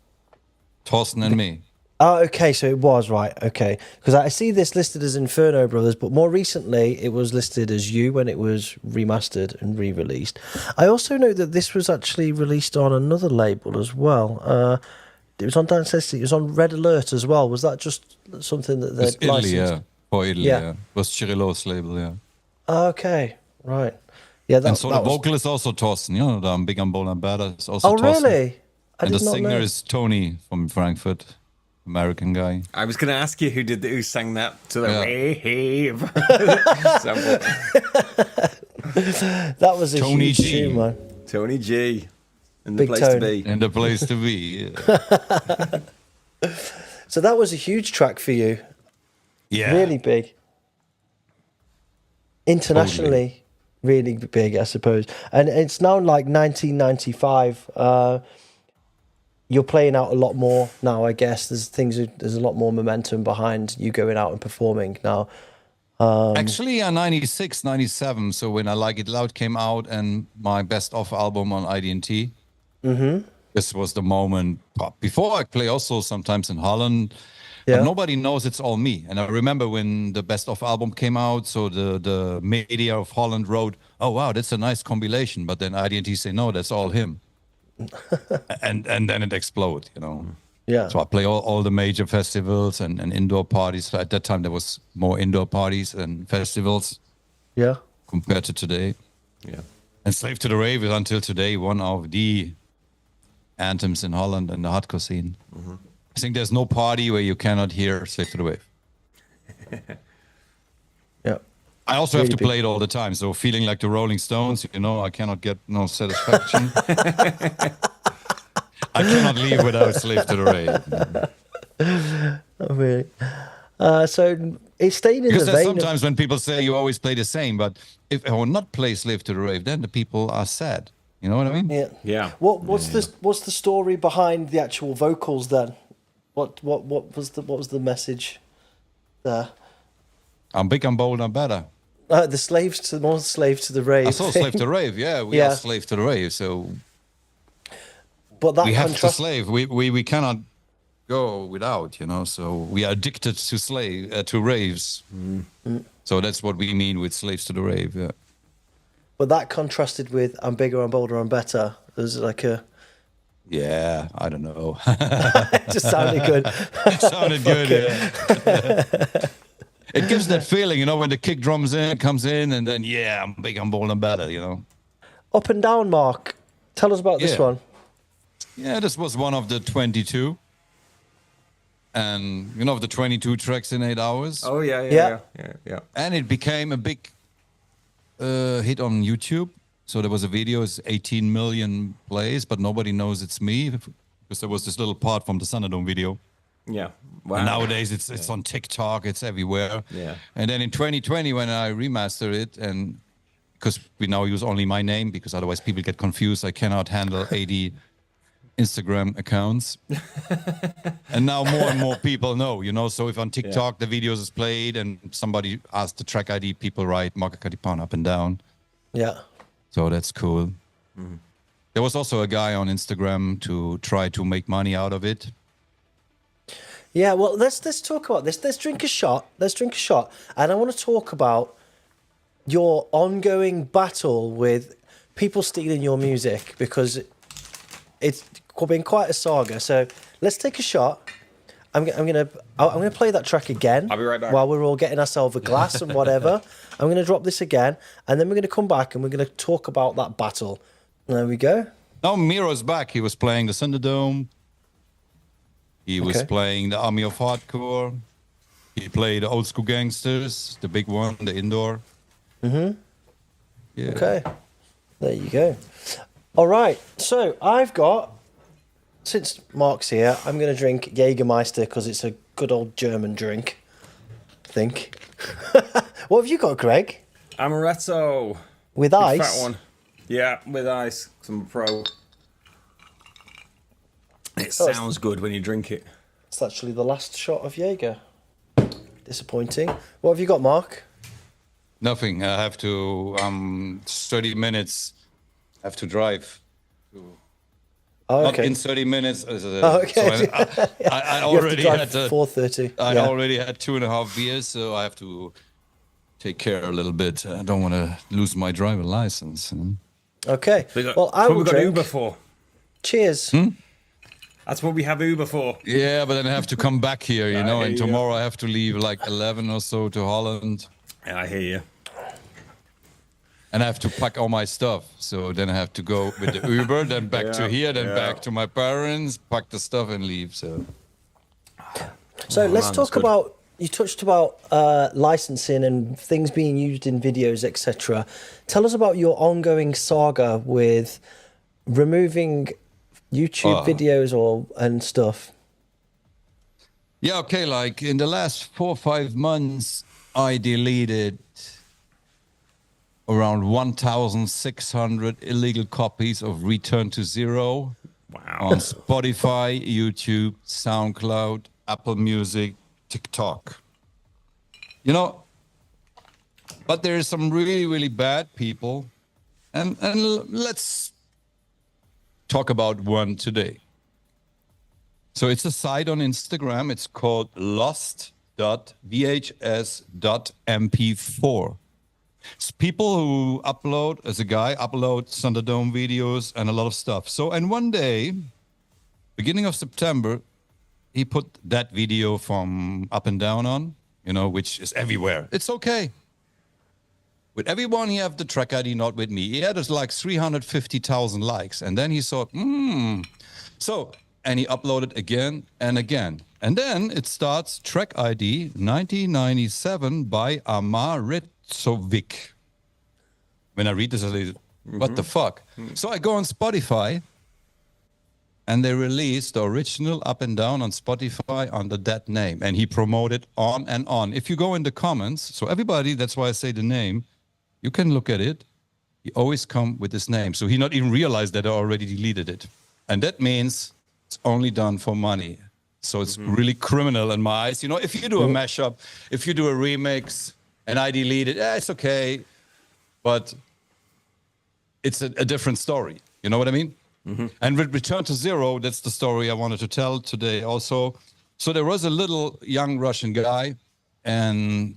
Torsten and me. Oh, okay, so it was, right, okay. Because I see this listed as Inferno Brothers, but more recently it was listed as you when it was remastered and re-released. I also know that this was actually released on another label as well. It was on Dance City, it was on Red Alert as well. Was that just something that It's they'd Italy, licensed? yeah. For Italy, Yeah. yeah. It was Cirillo's label, yeah. Okay, right. Yeah, that, And so that the was... vocal is also Torsten, you know, the Big and Bold and Better is also Oh, Torsten. really? I And did the not singer know. is Tony from Frankfurt, American guy. I was going to ask you who sang that to the Yeah. rave. Sample. That was a Tony huge G. tune, man. Tony G. And the Big place Tone. to be. And the place to be. Yeah. So that was a huge track for you. Yeah. Really big. Internationally, really big, I suppose. And it's now like 1995. You're playing out a lot more now, I guess. There's a lot more momentum behind you going out and performing now. Actually, 96, 97. So when I Like It Loud came out and my best of album on IDT, this was the moment. Before I play also sometimes in Holland, Yeah. but nobody knows it's all me. And I remember when the best of album came out, so the media of Holland wrote, "Oh wow, that's a nice compilation," but then IDT say, "No, that's all him." and then it exploded, you know. Yeah. So I play all the major festivals and indoor parties. At that time, there was more indoor parties and festivals Yeah. compared to today. Yeah. And Slave to the Rave is until today one of the anthems in Holland and the hardcore scene. I think there's no party where you cannot hear Slave to the Rave. Yeah. I also have Really to play it all the time. So feeling like the Rolling Stones, you know, I cannot get no satisfaction. I cannot leave without Slave to the Rave. Oh, really. So it's staying in Because the there's vein. sometimes when people say you always play the same, but if I will not play Slave to the Rave, then the people are sad. You know what I mean? Yeah. Yeah. What's the story behind the actual vocals then? What was the message there? I'm big, I'm bold, I'm better. The slave to the rave. I saw thing. Slave to the Rave. Yeah, we Yeah. are Slave to the Rave. So But that we have to contrast. slave. We cannot go without, you know. So we are addicted to raves. So that's what we mean with slaves to the rave. Yeah. But that contrasted with "I'm bigger, I'm bolder, I'm better." There's like a. Yeah, I don't know. It just sounded good. It sounded good. Yeah. It gives that feeling, you know, when the kick drums comes in, and then I'm big, I'm bold, I'm better, you know. Up and down, Mark. Tell us about this Yeah. one. Yeah, this was one of the 22. And, you know, the 22 tracks in 8 hours. Oh, yeah. Yeah. And it became a big hit on YouTube. So there was a video, it's 18 million plays, but nobody knows it's me because there was this little part from the Thunderdome video. Yeah. Wow. And nowadays it's on TikTok, it's everywhere. Yeah. And then in 2020, when I remastered it, and because we now use only my name, because otherwise people get confused, I cannot handle 80 Instagram accounts. And now more and more people know, you know. So if on TikTok the videos is played and somebody asks the track ID, people write Marc Acardipane up and down. Yeah. So that's cool. There was also a guy on Instagram to try to make money out of it. Yeah, well, let's talk about this. Let's drink a shot. And I want to talk about your ongoing battle with people stealing your music, because it's been quite a saga. So let's take a shot. I'm gonna play that track again. I'll be right back. While we're all getting ourselves a glass and whatever. I'm gonna drop this again, and then we're gonna come back and we're gonna talk about that battle. There we go. Now Miro's back. He was playing the Thunderdome. He was playing the Army of Hardcore. He played the Old School Gangsters, the big one, the indoor. Mm-hmm. Yeah. Okay. There you go. All right. So I've got, since Mark's here, I'm going to drink Jägermeister because it's a good old German drink, I think. What have you got, Greg? Amaretto. With Big ice? Fat one. Yeah, with ice. Some pro. It sounds good when you drink it. It's actually the last shot of Jaeger. Disappointing. What have you got, Mark? Nothing. I have to 30 minutes. I have to drive. Oh, Not okay. in 30 minutes. Okay. So I You have to already drive had 4:30. I Yeah. already had 2.5 beers, so I have to take care a little bit. I don't want to lose my driver license. Okay. Well, I That's what will we got drink. Uber for. Cheers. That's what we have Uber for. Yeah, but then I have to come back here, you know, hear and you. tomorrow I have to leave like 11 or so to Holland. Yeah, I hear you. And I have to pack all my stuff. So then I have to go with the Uber, then back to here, then back to my parents, pack the stuff and leave. So So let's man, talk that's good. about, you touched about licensing and things being used in videos, etc. Tell us about your ongoing saga with removing YouTube videos and stuff. yeah, okay, like in the last 4 or 5 months, I deleted around 1,600 illegal copies of Return to Zero on Spotify, YouTube, SoundCloud, Apple Music, TikTok. You know, but there's some really, really bad people. And let's talk about one today. So it's a site on Instagram. It's called lost.vhs.mp4. It's people who upload, as a guy, upload Thunderdome videos and a lot of stuff. So, and one day, beginning of September, he put that video from Up and Down on, you know, which is everywhere. It's okay. With everyone, he have the track ID, not with me. He had like 350,000 likes. And then he thought, So, and he uploaded again and again. And then it starts track ID 1997 by Amaretsovic. When I read this, I say, what the fuck? So I go on Spotify, and they released the original Up and Down on Spotify under that name. And he promoted on and on. If you go in the comments, so everybody, that's why I say the name, you can look at it. He always come with his name. So he not even realized that I already deleted it. And that means it's only done for money. So it's really criminal in my eyes. You know, if you do a mashup, if you do a remix and I delete it, it's okay. But it's a different story. You know what I mean? And with Return to Zero, that's the story I wanted to tell today also. So there was a little young Russian guy, and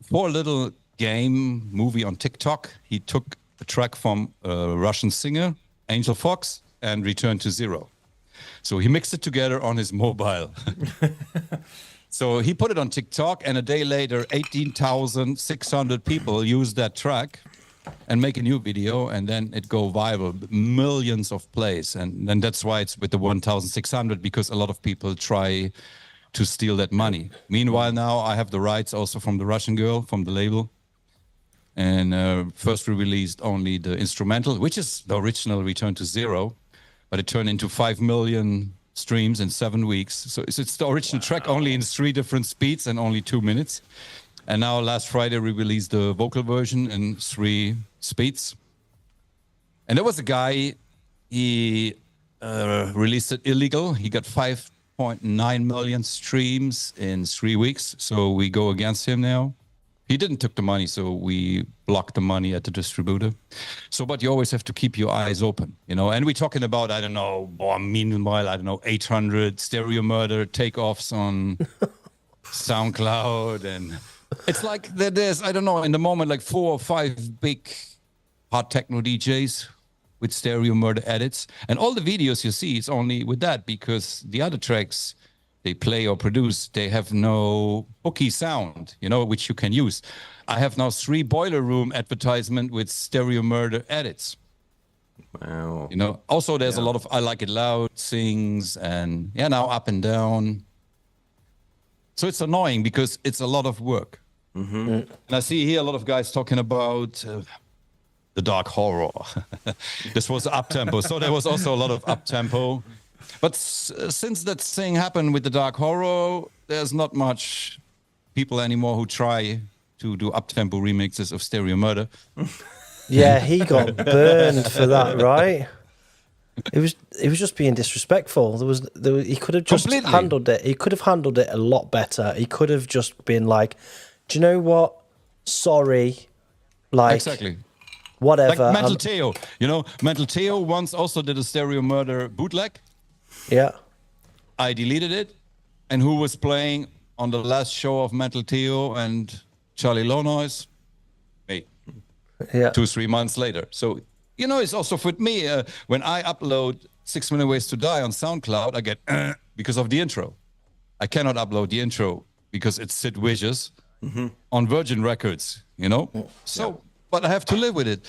for a little game movie on TikTok, he took a track from a Russian singer, Angel Fox, and Return to Zero. So he mixed it together on his mobile. So he put it on TikTok, and a day later, 18,600 people used that track and make a new video, and then it go viral, millions of plays. And then that's why it's with the 1,600, because a lot of people try to steal that money. Meanwhile, now I have the rights also from the Russian girl, from the label. And first we released only the instrumental, which is the original Return to Zero, but it turned into 5 million streams in 7 weeks. So it's the original track only in 3 different speeds and only 2 minutes. And now last Friday we released the vocal version in 3 speeds. And there was a guy, he released it illegal. He got 5.9 million streams in 3 weeks. So we go against him now. He didn't took the money, so we blocked the money at the distributor. So, but you always have to keep your eyes open, you know. And we're talking about, I don't know, meanwhile, I don't know, 800 Stereo Murder takeoffs on SoundCloud. And it's like there's, I don't know, in the moment, like 4 or 5 big hard techno DJs with Stereo Murder edits. And all the videos you see, it's only with that, because the other tracks they play or produce, they have no hooky sound, you know, which you can use. I have now 3 Boiler Room advertisement with Stereo Murder edits. Wow. You know, also there's a lot of I Like It Loud, Sings, and now Up and Down. So it's annoying because it's a lot of work. Mm-hmm. And I see here a lot of guys talking about the dark horror. This was up-tempo. So there was also a lot of up-tempo. But since that thing happened with the dark horror, there's not much people anymore who try to do up-tempo remixes of Stereo Murder. Yeah, he got burned for that, right? It was just being disrespectful. He could have just Completely. handled it. He could have handled it a lot better. He could have just been like, "Do you know what? Sorry, like Exactly. whatever." Like Mental Theo. You know, Mental Theo once also did a Stereo Murder bootleg. Yeah, I deleted it. And who was playing on the last show of Mental Theo and Charlie Low Noise? Me. yeah, 2-3 months later. So, you know, it's also for me, when I upload 6 Million Ways to Die on SoundCloud, I get because of the intro. I cannot upload the intro because it's Sid Vicious on Virgin Records, you know? So, but I have to live with it.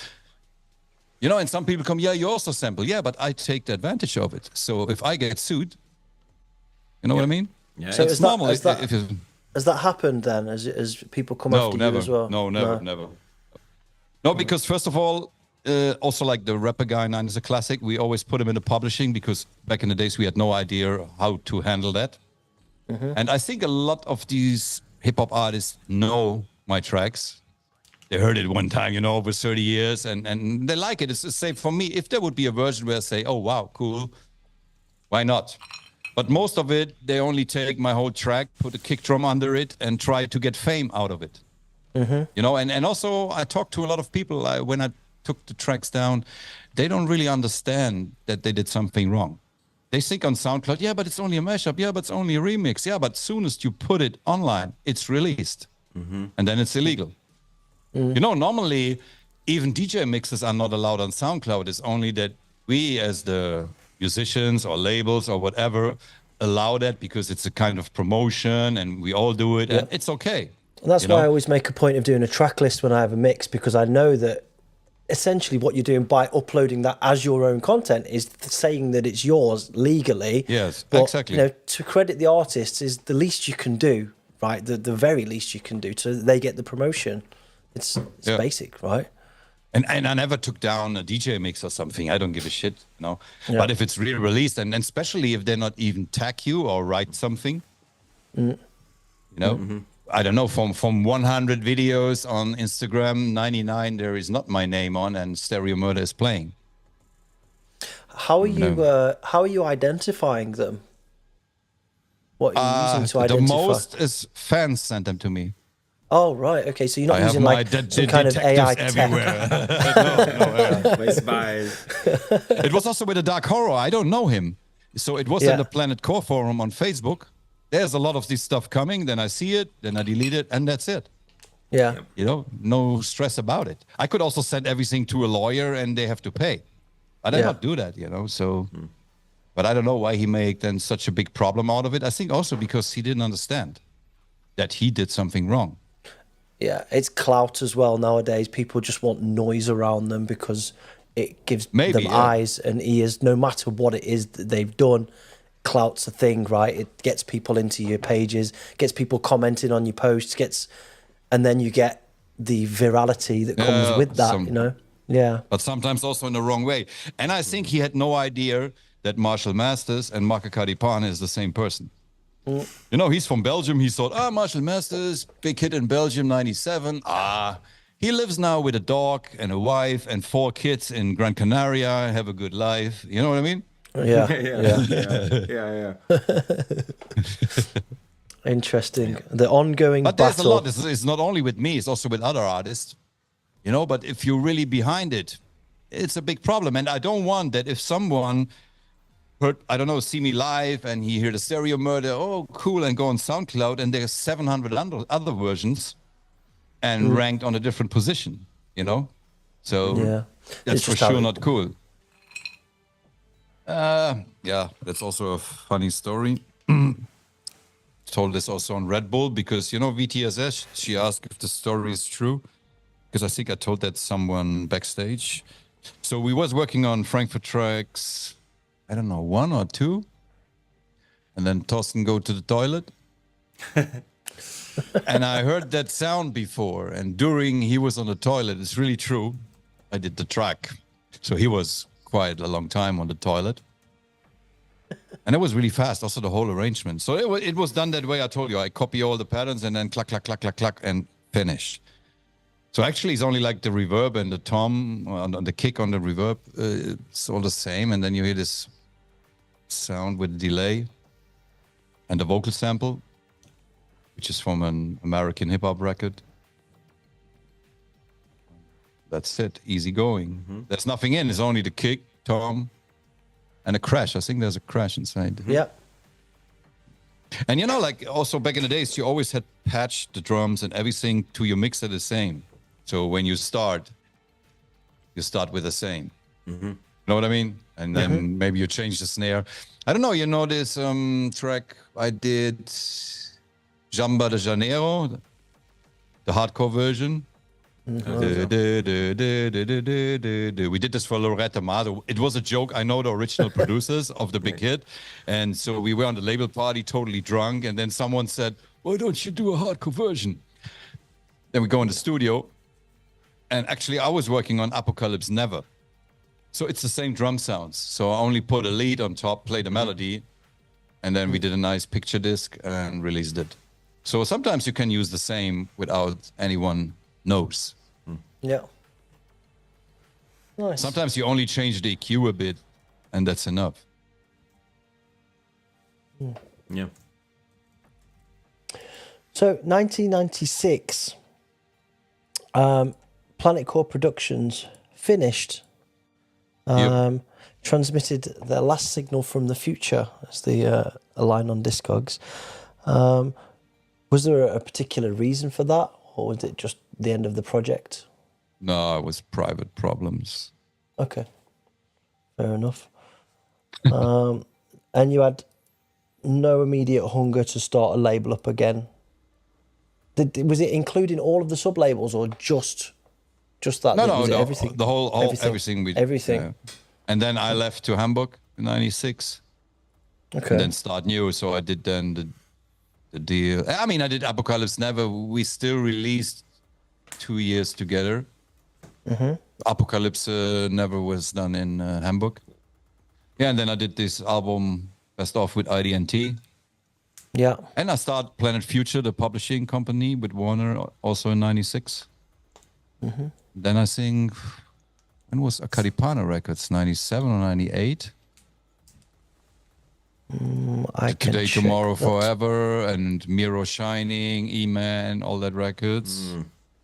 You know, and some people come, you also sample. Yeah, but I take the advantage of it. So if I get sued, you know what I mean? Yeah. So It's is that- normal. is that- if you- Has that happened then? As people come No, after never. you as well? No, never. No, because first of all, also like the Rapper Guy 9 is a classic. We always put him in the publishing because back in the days we had no idea how to handle that. And I think a lot of these hip hop artists know my tracks. They heard it one time, you know, over 30 years, and they like it. It's the same for me. If there would be a version where I say, oh, wow, cool, why not? But most of it, they only take my whole track, put a kick drum under it, and try to get fame out of it. You know, and also I talked to a lot of people when I took the tracks down. They don't really understand that they did something wrong. They think on SoundCloud, yeah, but it's only a mashup. Yeah, but it's only a remix. Yeah, but soon as you put it online, it's released. And then it's illegal. You know, normally even DJ mixes are not allowed on SoundCloud. It's only that we as the musicians or labels or whatever allow that because it's a kind of promotion and we all do it. And it's okay. And that's you why know? I always make a point of doing a track list when I have a mix, because I know that essentially what you're doing by uploading that as your own content is saying that it's yours legally. Yes, but, exactly. You know, to credit the artists is the least you can do, right? The very least you can do so that they get the promotion. It's basic, right? And I never took down a DJ mix or something. I don't give a shit, you know. Yeah. But if it's re-released, and especially if they're not even tag you or write something, you know, I don't know, from 100 videos on Instagram, 99 there is not my name on, and Stereo Murder is playing. How are you identifying them? What are you using to identify? The most is fans sent them to me. Oh, right. Okay, so you're not I have using my like some kind of detectives AI tech. everywhere. no. My spies. It was also with a dark horror. I don't know him. So it was in the Planet Core forum on Facebook. There's a lot of this stuff coming. Then I see it, then I delete it, and that's it. Yeah. You know, no stress about it. I could also send everything to a lawyer and they have to pay. I did not do that, you know, so... But I don't know why he made then such a big problem out of it. I think also because he didn't understand that he did something wrong. Yeah, it's clout as well nowadays. People just want noise around them because it gives them eyes and ears, no matter what it is that they've done. Clout's a thing, right? It gets people into your pages, gets people commenting on your posts, and then you get the virality that comes with that, you know? Yeah. But sometimes also in the wrong way. And I think he had no idea that Marshall Masters and Marc Acardipane is the same person. You know, he's from Belgium. He thought, Marshall Masters, big hit in Belgium, 97. He lives now with a dog and a wife and 4 kids in Gran Canaria, have a good life. You know what I mean? Yeah. Yeah. Interesting. The ongoing But battle. there's a lot. It's not only with me, it's also with other artists. But if you're really behind it, it's a big problem. And I don't want that if someone see me live and he hear the Stereo Murder, oh, cool, and go on SoundCloud, and there's 700 other versions and ranked on a different position, So that's for sure not cool. That's also a funny story. Told this also on Red Bull because, VTSS, she asked if the story is true. Because I think I told that someone backstage. So we was working on Frankfurt tracks, I don't know, 1 or 2. And then Thorsten go to the toilet. And I heard that sound before. And during he was on the toilet, it's really true, I did the track. So he was quite a long time on the toilet. And it was really fast, also the whole arrangement. So it was done that way. I told you, I copy all the patterns and then clack, clack, clack, clack, clack, and finish. So actually, it's only like the reverb and the tom, on the kick on the reverb. It's all the same. And then you hear this sound with delay and the vocal sample, which is from an American hip-hop record. That's it. Easy going. Mm-hmm. There's nothing in. It's only the kick, tom, and a crash. I think there's a crash inside. Yeah. And also back in the days, you always had patched the drums and everything to your mixer the same. So when you start with the same. Mm-hmm. You know what I mean? And then maybe you change the snare. I don't know, this track I did, Jamba de Janeiro, the hardcore version. We did this for Loretta Mato. It was a joke. I know the original producers of the big hit. And so we were on the label party totally drunk. And then someone said, why don't you do a hardcore version? Then we go in the studio. And actually, I was working on Apocalypse Never. So it's the same drum sounds. So I only put a lead on top, play the melody, and then we did a nice picture disc and released it. So sometimes you can use the same without anyone knows. Yeah. Nice. Sometimes you only change the EQ a bit, and that's enough. Yeah. So 1996, Planet Core Productions finished, transmitted their last signal from the future, as the a line on Discogs. Was there a particular reason for that, or was it just the end of the project? No, it was private problems. Okay, fair enough. And you had no immediate hunger to start a label up again. Was it including all of the sub labels or just that? No, everything. The whole everything. Everything. And then I left to Hamburg in '96. Okay. And then start new. So I did then the deal. I mean, I did Apocalypse Never. We still released 2 years together. Mm-hmm. Apocalypse Never was done in Hamburg. Yeah, and then I did this album Best Of with IDNT. Yeah. And I started Planet Future, the publishing company with Warner, also in '96. Mm-hmm. Then I think, when was Acardipane Records? '97 or '98? Today, Tomorrow, Forever, and Miro Shining, E-Man, all that records.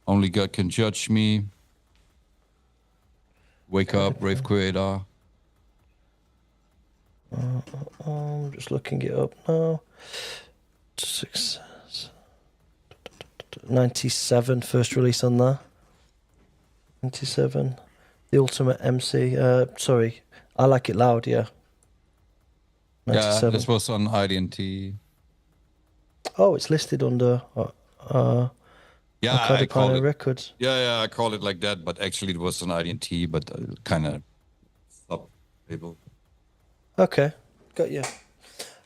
Only God Can Judge Me. Wake Up, Rave Creator. I'm just looking it up now. Success. 97, first release on there. 97. The Ultimate MC. Sorry, I Like It Loud, yeah. 97. Yeah, this was on IDNT. Oh, it's listed under Acardipane Records. Yeah, I call it like that, but actually it was on IDNT, but kind of sub-label. Okay, got you.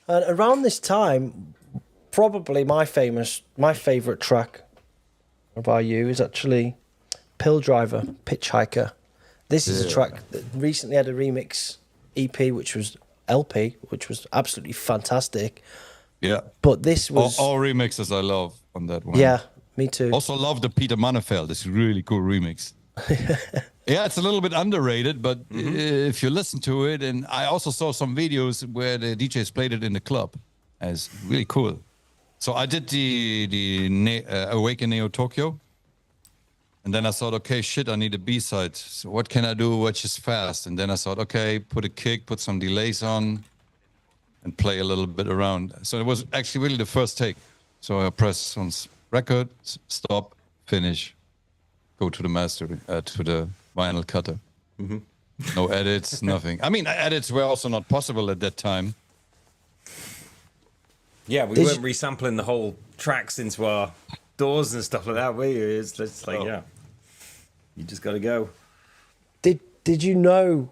And around this time, probably my favourite track by you is actually Pill Driver, Pitch Hiker. This is a track that recently had a remix EP, which was LP, which was absolutely fantastic. Yeah. But this was... All remixes I love on that one. Yeah, me too. Also love the Peter Manafeld. It's a really cool remix. Yeah, it's a little bit underrated, but if you listen to it, and I also saw some videos where the DJs played it in the club. It's really cool. So I did the Awaken Neo Tokyo. And then I thought, okay, shit, I need a B-side. So what can I do which is fast? And then I thought, okay, put a kick, put some delays on, and play a little bit around. So it was actually really the first take. So I press on record, stop, finish, go to the master, to the vinyl cutter. Mm-hmm. No edits, nothing. I mean, edits were also not possible at that time. Yeah, we weren't resampling the whole tracks into our doors and stuff like that, were you? It's just like, yeah, you just got to go. Did you know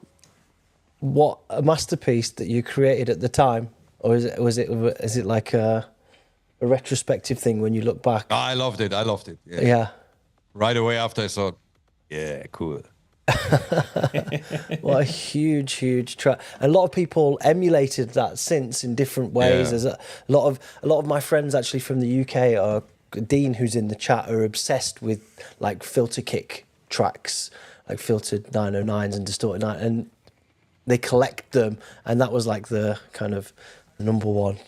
what a masterpiece that you created at the time, or is it like a retrospective thing when you look back? I loved it. Yeah. Right away after I thought, yeah, cool. What a huge track. A lot of people emulated that since in different ways. Yeah. There's a lot of my friends actually from the UK, are Dean, who's in the chat, are obsessed with like filter kick tracks, like filtered 909s and distorted 9, and they collect them, and that was like the kind of the number one.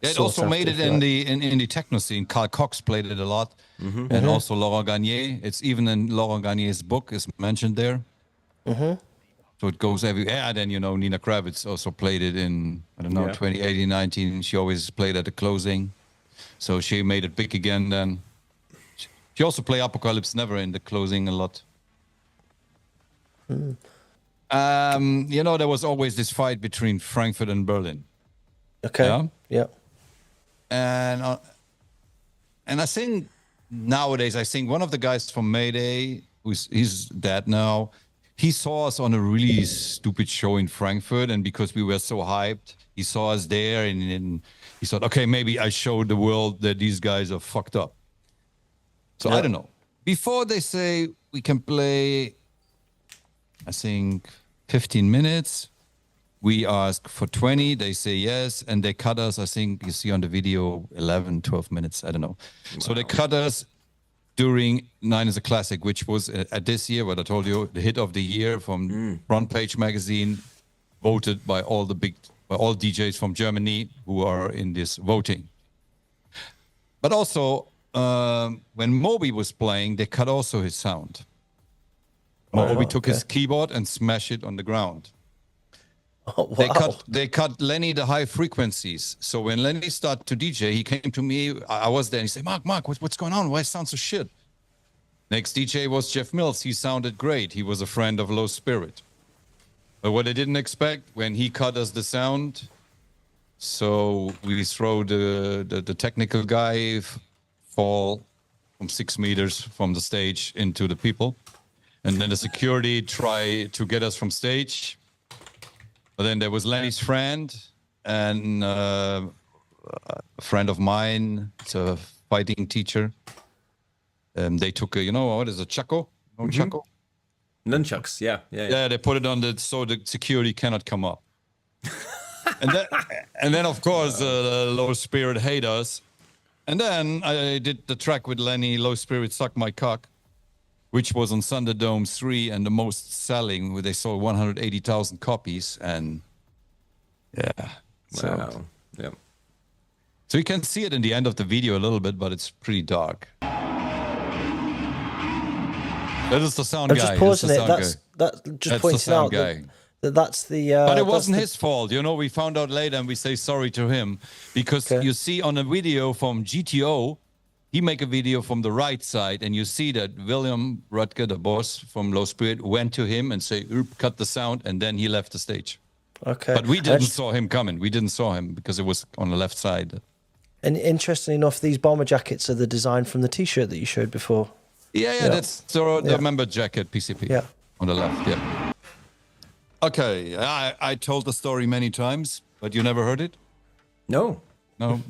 Yeah, it also made it in the techno scene. Carl Cox played it a lot, and also Laurent Garnier. It's even in Laurent Garnier's book is mentioned there. Mm-hmm. So it goes everywhere. And then, Nina Kravitz also played it in, 2018, 19. She always played at the closing. So she made it big again then. She also played Apocalypse Never in the closing a lot. Mm. There was always this fight between Frankfurt and Berlin. Okay. Yeah. And I think nowadays, one of the guys from Mayday, he's dead now, he saw us on a really stupid show in Frankfurt, and because we were so hyped, he saw us there, and he thought, okay, maybe I showed the world that these guys are fucked up. So I don't know. Before they say we can play, I think 15 minutes. We ask for 20, they say yes, and they cut us, I think you see on the video, 11, 12 minutes, I don't know. Wow. So they cut us during Nine is a Classic, which was at this year, what I told you, the hit of the year from Front Page magazine, voted by all DJs from Germany who are in this voting. But also, when Moby was playing, they cut also his sound. Moby took his keyboard and smashed it on the ground. Oh, wow. They cut Lenny the high frequencies. So when Lenny started to DJ, he came to me. I was there, and he said, Mark, what's going on? Why it sounds so shit? Next DJ was Jeff Mills. He sounded great. He was a friend of Low Spirit. But what I didn't expect, when he cut us the sound, so we throw the technical guy fall from 6 meters from the stage into the people. And then the security try to get us from stage. But then there was Lenny's friend and a friend of mine. It's a fighting teacher. They took what is a Chaco? No Chaco? Nunchucks, yeah. Yeah, they put it on so the security cannot come up. and then of course Low Spirit hate us. And then I did the track with Lenny, Low Spirit Suck My Cock, which was on Thunderdome 3 and the most selling, where they sold 180,000 copies. And yeah. Wow. Yeah. So you can see it in the end of the video a little bit, but it's pretty dark. That is the sound guy. I'm just pausing it. That's pointing out that's the... but it wasn't his fault. We found out later and we say sorry to him. Because you see on a video from GTO, he make a video from the right side, and you see that William Rutger, the boss from Low Spirit, went to him and say, cut the sound, and then he left the stage. Okay. But we didn't saw him coming. We didn't saw him because it was on the left side. And interestingly enough, these bomber jackets are the design from the T-shirt that you showed before. Yeah. That's the member jacket, PCP. Yeah. On the left, yeah. Okay, I told the story many times, but you never heard it? No.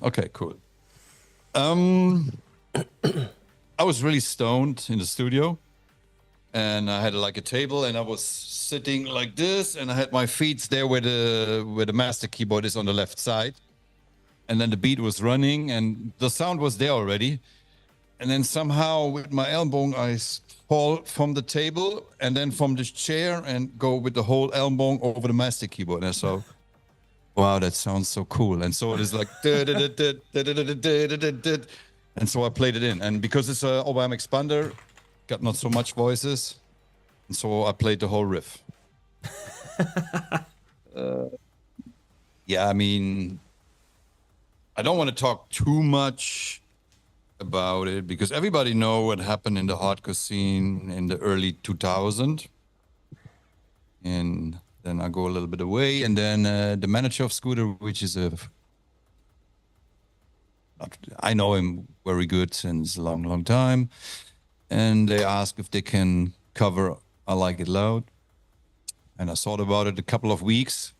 Okay, cool. I was really stoned in the studio, and I had like a table, and I was sitting like this, and I had my feet there where the master keyboard is on the left side, and then the beat was running, and the sound was there already, and then somehow with my elbow I fall from the table, and then from the chair, and go with the whole elbow over the master keyboard, and so wow, that sounds so cool. And so it is like, and so I played it in. And because it's a Oberheim expander, got not so much voices. And so I played the whole riff. Yeah, I mean, I don't want to talk too much about it because everybody know what happened in the hardcore scene in the early 2000s. And then I go a little bit away, and then the manager of Scooter, which is I know him very good since a long, long time, and they asked if they can cover I Like It Loud, and I thought about it a couple of weeks,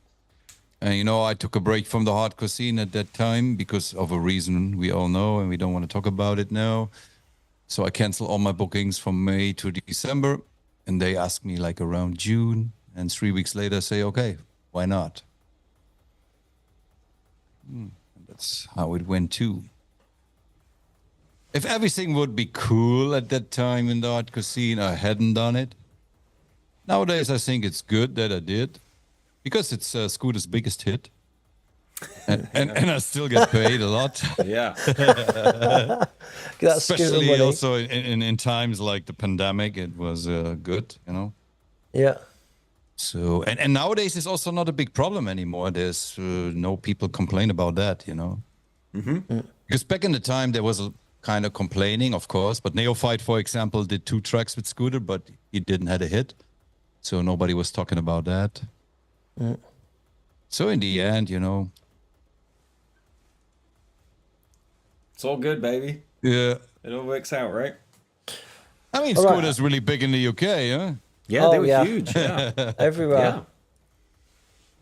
and I took a break from the hardcore scene at that time because of a reason we all know, and we don't want to talk about it now. So I canceled all my bookings from May to December, and they asked me like around June. And 3 weeks later, say, okay, why not? That's how it went too. If everything would be cool at that time in the hardcore scene, I hadn't done it. Nowadays, I think it's good that I did, because it's Scooter's biggest hit, and I still get paid a lot. Yeah. Especially also in times like the pandemic, it was good, Yeah. So, and nowadays it's also not a big problem anymore. There's no people complain about that, Because back in the time there was a kind of complaining, of course. But Neophyte, for example, did 2 tracks with Scooter, but he didn't have a hit, so nobody was talking about that. So in the end, it's all good, baby. Yeah, It all works out, right? I mean, Scooter's really big in the UK, huh? Yeah, they were huge. Yeah. Everywhere. Yeah.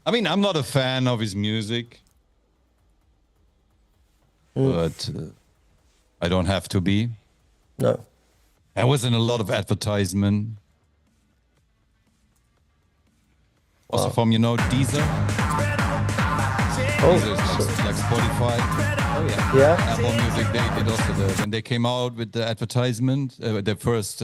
I mean, I'm not a fan of his music, but I don't have to be. No. I was in a lot of advertisement. Also from, Deezer. Deezer is like Spotify. Oh, yeah. Yeah. Apple Music, they did also when they came out with the advertisement, the first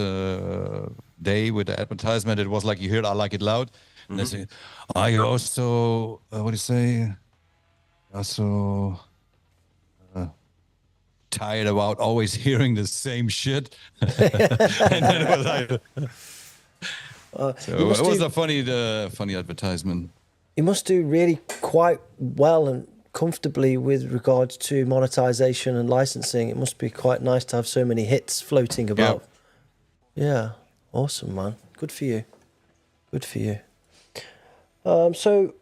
day with the advertisement, it was like you heard I Like It Loud. And they say, I also, what do you say? Also tired about always hearing the same shit. And then it was like... So it was a funny advertisement. You must do really quite well and comfortably with regards to monetization and licensing. It must be quite nice to have so many hits floating about. Yeah, awesome, man. Good for you. Good for you. So,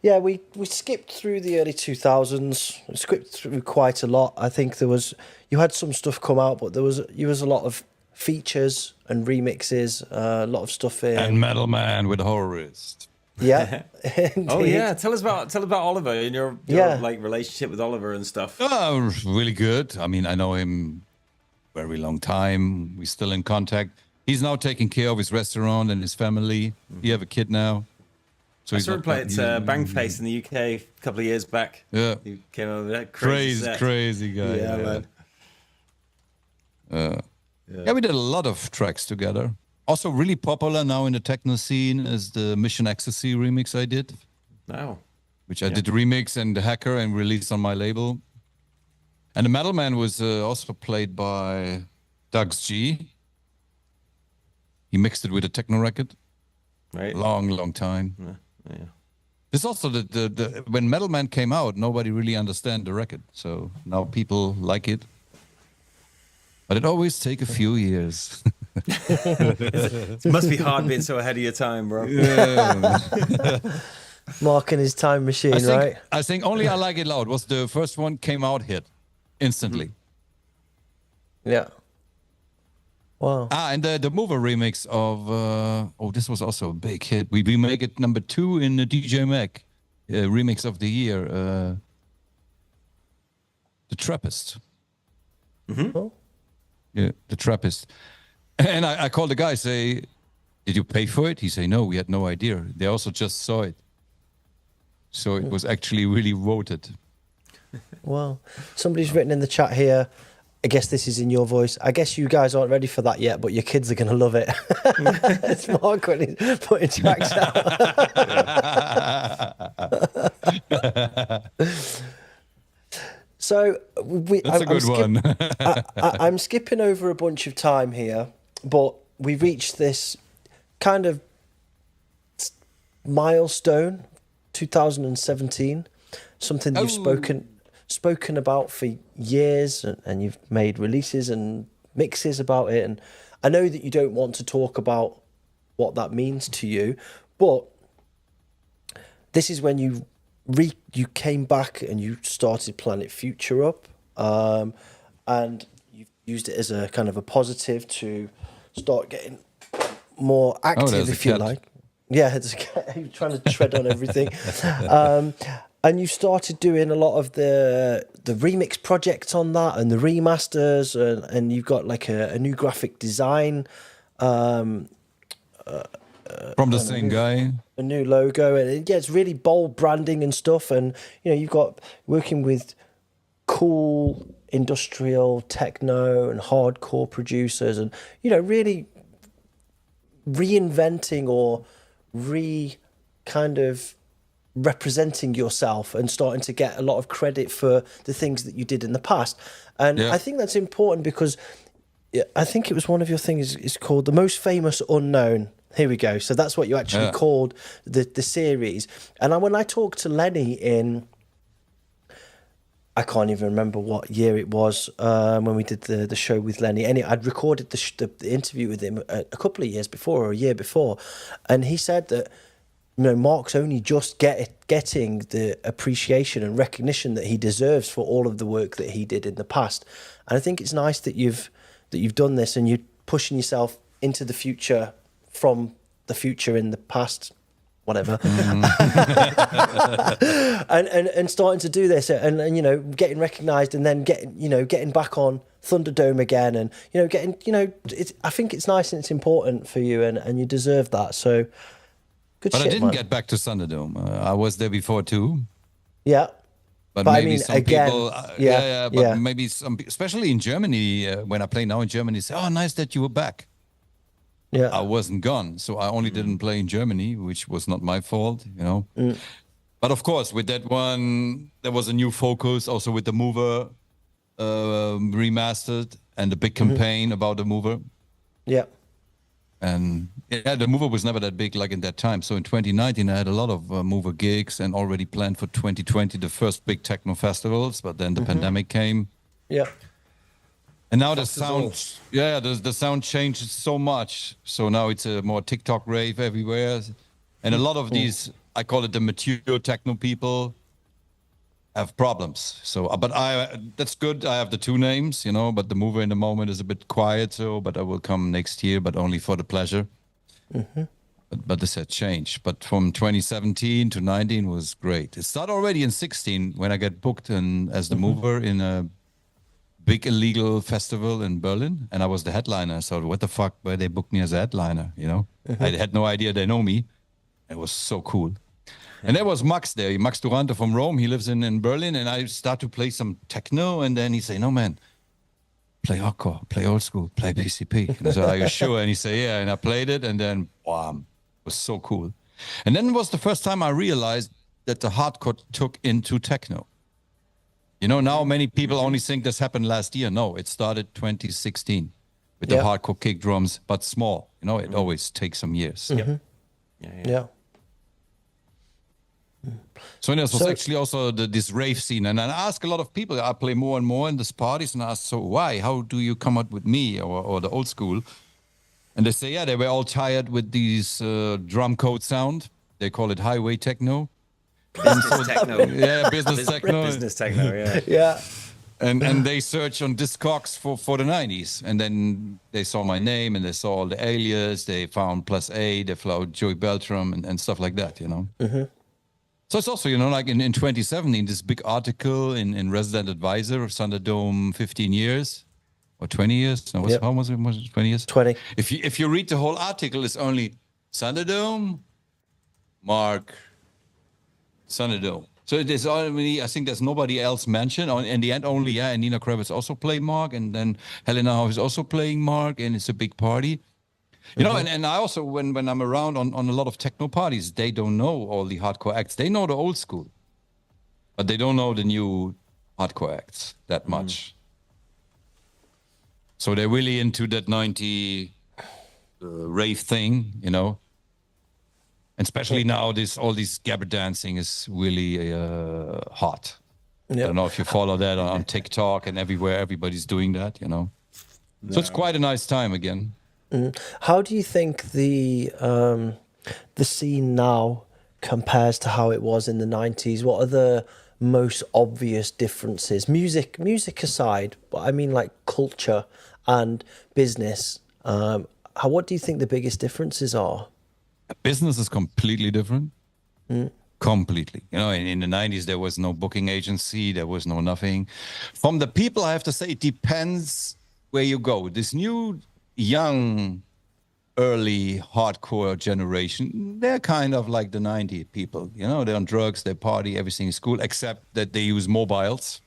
yeah, we skipped through the early 2000s. We skipped through quite a lot. I think you had some stuff come out, but there was a lot of features and remixes, a lot of stuff in. And Metal Man with Horrorist. Yeah. Oh yeah, tell about Oliver and your like relationship with Oliver and stuff. Oh, really good. I mean, I know him very long time. We're still in contact. He's now taking care of his restaurant and his family. He have a kid now. So I saw him play at Bangface in the UK a couple of years back. Yeah, he came over with that crazy guy. Yeah, man. Yeah, we did a lot of tracks together. Also, really popular now in the techno scene is the Mission Ecstasy remix I did. Wow. Which I did remix and the Hacker and released on my label. And the Metal Man was also played by Doug's G. He mixed it with a techno record. Right. Long time. Yeah. This also the when Metal Man came out, nobody really understand the record. So now people like it. But it always take a few years. It must be hard being so ahead of your time, bro. Yeah. Mark and his time machine, right? I think Only I Like It Loud was the first one, came out hit instantly. Yeah. Wow. And the Mover remix of this was also a big hit. We make it number 2 in the DJ Mag remix of the year. The Trappist. Oh. Yeah, the Trappist. And I called the guy, say, did you pay for it? He say, no, we had no idea. They also just saw it. So it was actually really voted. Wow. Somebody's written in the chat here, I guess this is in your voice. I guess you guys aren't ready for that yet, but your kids are going to love it. It's Mark when he's putting tracks out. So That's a good one. I'm skipping over a bunch of time here, but we reached this kind of milestone, 2017, something you've spoken about for years, and you've made releases and mixes about it. And I know that you don't want to talk about what that means to you, but this is when you came back and you started Planet Future up, and you've used it as a kind of a positive to start getting more active, if you like. Yeah, you're trying to tread on everything. And you started doing a lot of the remix projects on that and the remasters, and you've got like a new graphic design. From the same guy. A new logo, and it's really bold branding and stuff. And you've got working with cool industrial techno and hardcore producers, and really reinventing or kind of representing yourself and starting to get a lot of credit for the things that you did in the past. And I think that's important because I think it was one of your things is called The Most Famous Unknown. Here we go. So that's what you actually called the series. And when I talked to Lenny I can't even remember what year it was when we did the show with Lenny. I'd recorded the interview with him a couple of years before, or a year before, and he said that Marc's only just getting the appreciation and recognition that he deserves for all of the work that he did in the past. And I think it's nice that you've done this and you're pushing yourself into the future from the future in the past, whatever, and starting to do this and getting recognised, and then getting back on Thunderdome again, and getting I think it's nice and it's important for you, and you deserve that. So good. But I didn't get back to Thunderdome. I was there before too. Yeah. But maybe some people, maybe some, especially in Germany, when I play now in Germany, say, "Oh, nice that you were back." Yeah, I wasn't gone, so I only didn't play in Germany, which was not my fault, But of course, with that one, there was a new focus, also with the Mover remastered and the big campaign about the Mover. Yeah. And the Mover was never that big like in that time. So in 2019, I had a lot of Mover gigs and already planned for 2020 the first big techno festivals, but then the pandemic came. Yeah. And now the sound, the sound changes so much. So now it's a more TikTok rave everywhere. And a lot of these, I call it the mature techno people, have problems. So, but that's good. I have the two names, but the Mover in the moment is a bit quiet. So, but I will come next year, but only for the pleasure. But this had changed. But from 2017 to 19 was great. It started already in 16 when I get booked as the Mover in a big illegal festival in Berlin, and I was the headliner. So what the fuck, why they booked me as a headliner, I had no idea they know me. It was so cool. And there was Max there, Max Durante from Rome. He lives in Berlin, and I start to play some techno, and then he say, "No, man, play hardcore, play old school, play PCP." And I said, "Are you sure?" And he said, "Yeah." And I played it, and then, wow, it was so cool. And then it was the first time I realized that the hardcore took into techno. Now many people only think this happened last year. No, it started 2016 with the hardcore kick drums, but small. It always takes some years. Yeah. So this was actually also this rave scene. And I ask a lot of people, I play more and more in these parties, and I ask, so why? How do you come up with me or the old school? And they say, they were all tired with these drum code sound. They call it highway techno. Business techno. Yeah, business techno. Business techno, yeah. Yeah. And they search on Discogs for the 90s. And then they saw my name, and they saw all the alias. They found Plus A, they found Joey Beltram and stuff like that, So it's also, like in 2017, this big article in Resident Advisor of Thunderdome 15 years or 20 years. No, how was it? Was it 20 years? 20. If you read the whole article, it's only Thunderdome, Marc, Thunderdome. So it is only, I think there's nobody else mentioned. In the end, only, and Nina Kravitz also played Marc, and then Helena Hoff is also playing Marc, and it's a big party. And I also, when I'm around on a lot of techno parties, they don't know all the hardcore acts. They know the old school. but they don't know the new hardcore acts that much. So they're really into that 90 rave thing, you know. And especially now, all this gabber dancing is really hot. I don't know if you follow that on TikTok and everywhere. Everybody's doing that, you know. So it's quite a nice time again. How do you think the scene now compares to how it was in the 90s? What are the most obvious differences? Music aside, but I mean like culture and business. What do you think the biggest differences are? Business is completely different. Completely. You know, in the 90s, there was no booking agency. There was no nothing. From the people, I have to say, it depends where you go. This new, young, early hardcore generation, they're kind of like the 90 people. You know, they're on drugs, they party, everything is cool, except that they use mobiles.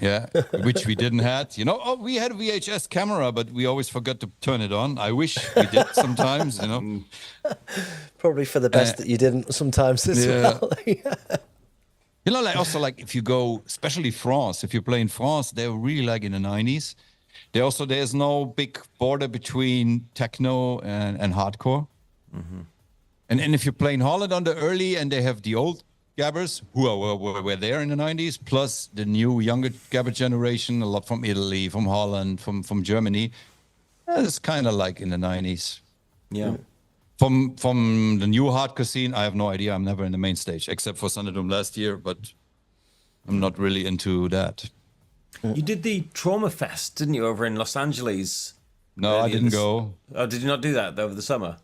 Yeah, which we didn't have. You know, we had a VHS camera, but we always forgot to turn it on. I wish we did sometimes, you know. Probably for the best that you didn't sometimes as well. You know, like also like if you go, especially France, if you play in France, they're really like in the 90s. There's no big border between techno and hardcore. And if you play in Holland on the early and they have the old gabbers who were there in the 90s, plus the new younger gabber generation, a lot from Italy, from Holland, from Germany. It's kind of like in the 90s. Yeah. From the new hardcore scene, I have no idea. I'm never in the main stage, except for Thunderdome last year, but I'm not really into that. You did the Trauma Fest, didn't you, over in Los Angeles? No, I didn't go. Oh, did you not do that over the summer?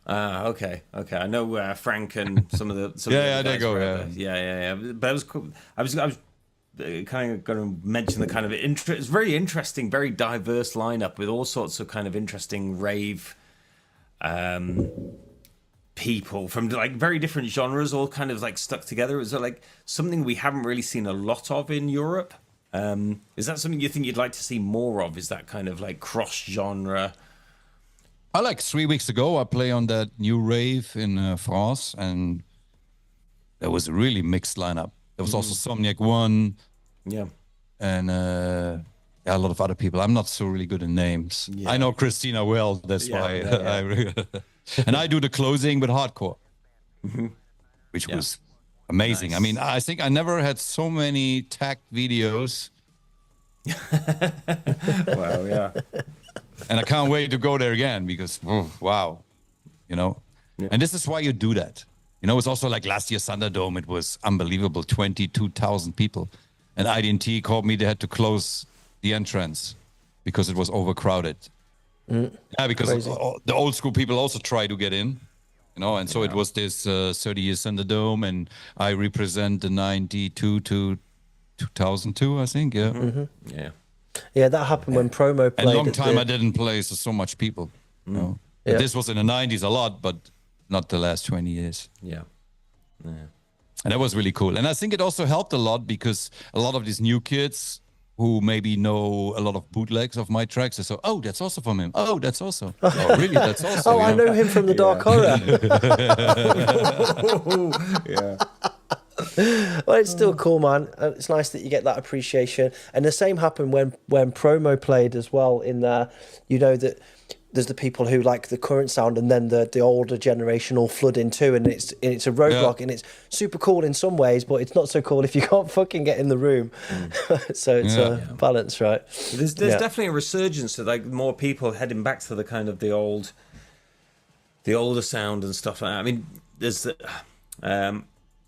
Okay. I know Frank and some of the Yeah, they go. Yeah. But it was cool. I was kind of going to mention the kind of it's very interesting, very diverse lineup with all sorts of kind of interesting rave people from like very different genres, all kind of like stuck together. Is it like something we haven't really seen a lot of in Europe? Is that something you think you'd like to see more of? Is that kind of like cross genre? Like 3 weeks ago, I play on that new rave in France, and there was a really mixed lineup. There was also Somniac One, and a lot of other people. I'm not so really good in names. I know Christina well, that's why. And I do the closing with hardcore, which was amazing. Nice. I mean, I think I never had so many tagged videos. Wow, yeah. And I can't wait to go there again because, wow, you know. Yeah. And this is why you do that. You know, it's also like last year Thunderdome, it was unbelievable, 22,000 people. And IDT called me, they had to close the entrance because it was overcrowded. Yeah, because the old school people also try to get in, you know. And so it was this 30 years Thunderdome, and I represent the 92 to 2002, I think, Yeah, that happened when Promo played. A long time I didn't play so much people. You know? Yeah. This was in the 90s a lot, but not the last 20 years. Yeah. And that was really cool. And I think it also helped a lot because a lot of these new kids who maybe know a lot of bootlegs of my tracks, they say, oh, that's also from him. Oh, that's also. Oh, really? That's also. I know him from the Dark Horror. Well, it's still cool, man. It's nice that you get that appreciation. And the same happened when Promo played as well. In there, you know that there's the people who like the current sound, and then the older generation all flood in too. And it's a roadblock, and it's super cool in some ways, but it's not so cool if you can't fucking get in the room. So it's a balance, right? There's definitely a resurgence of like more people heading back to the kind of the older sound and stuff like that. I mean, there's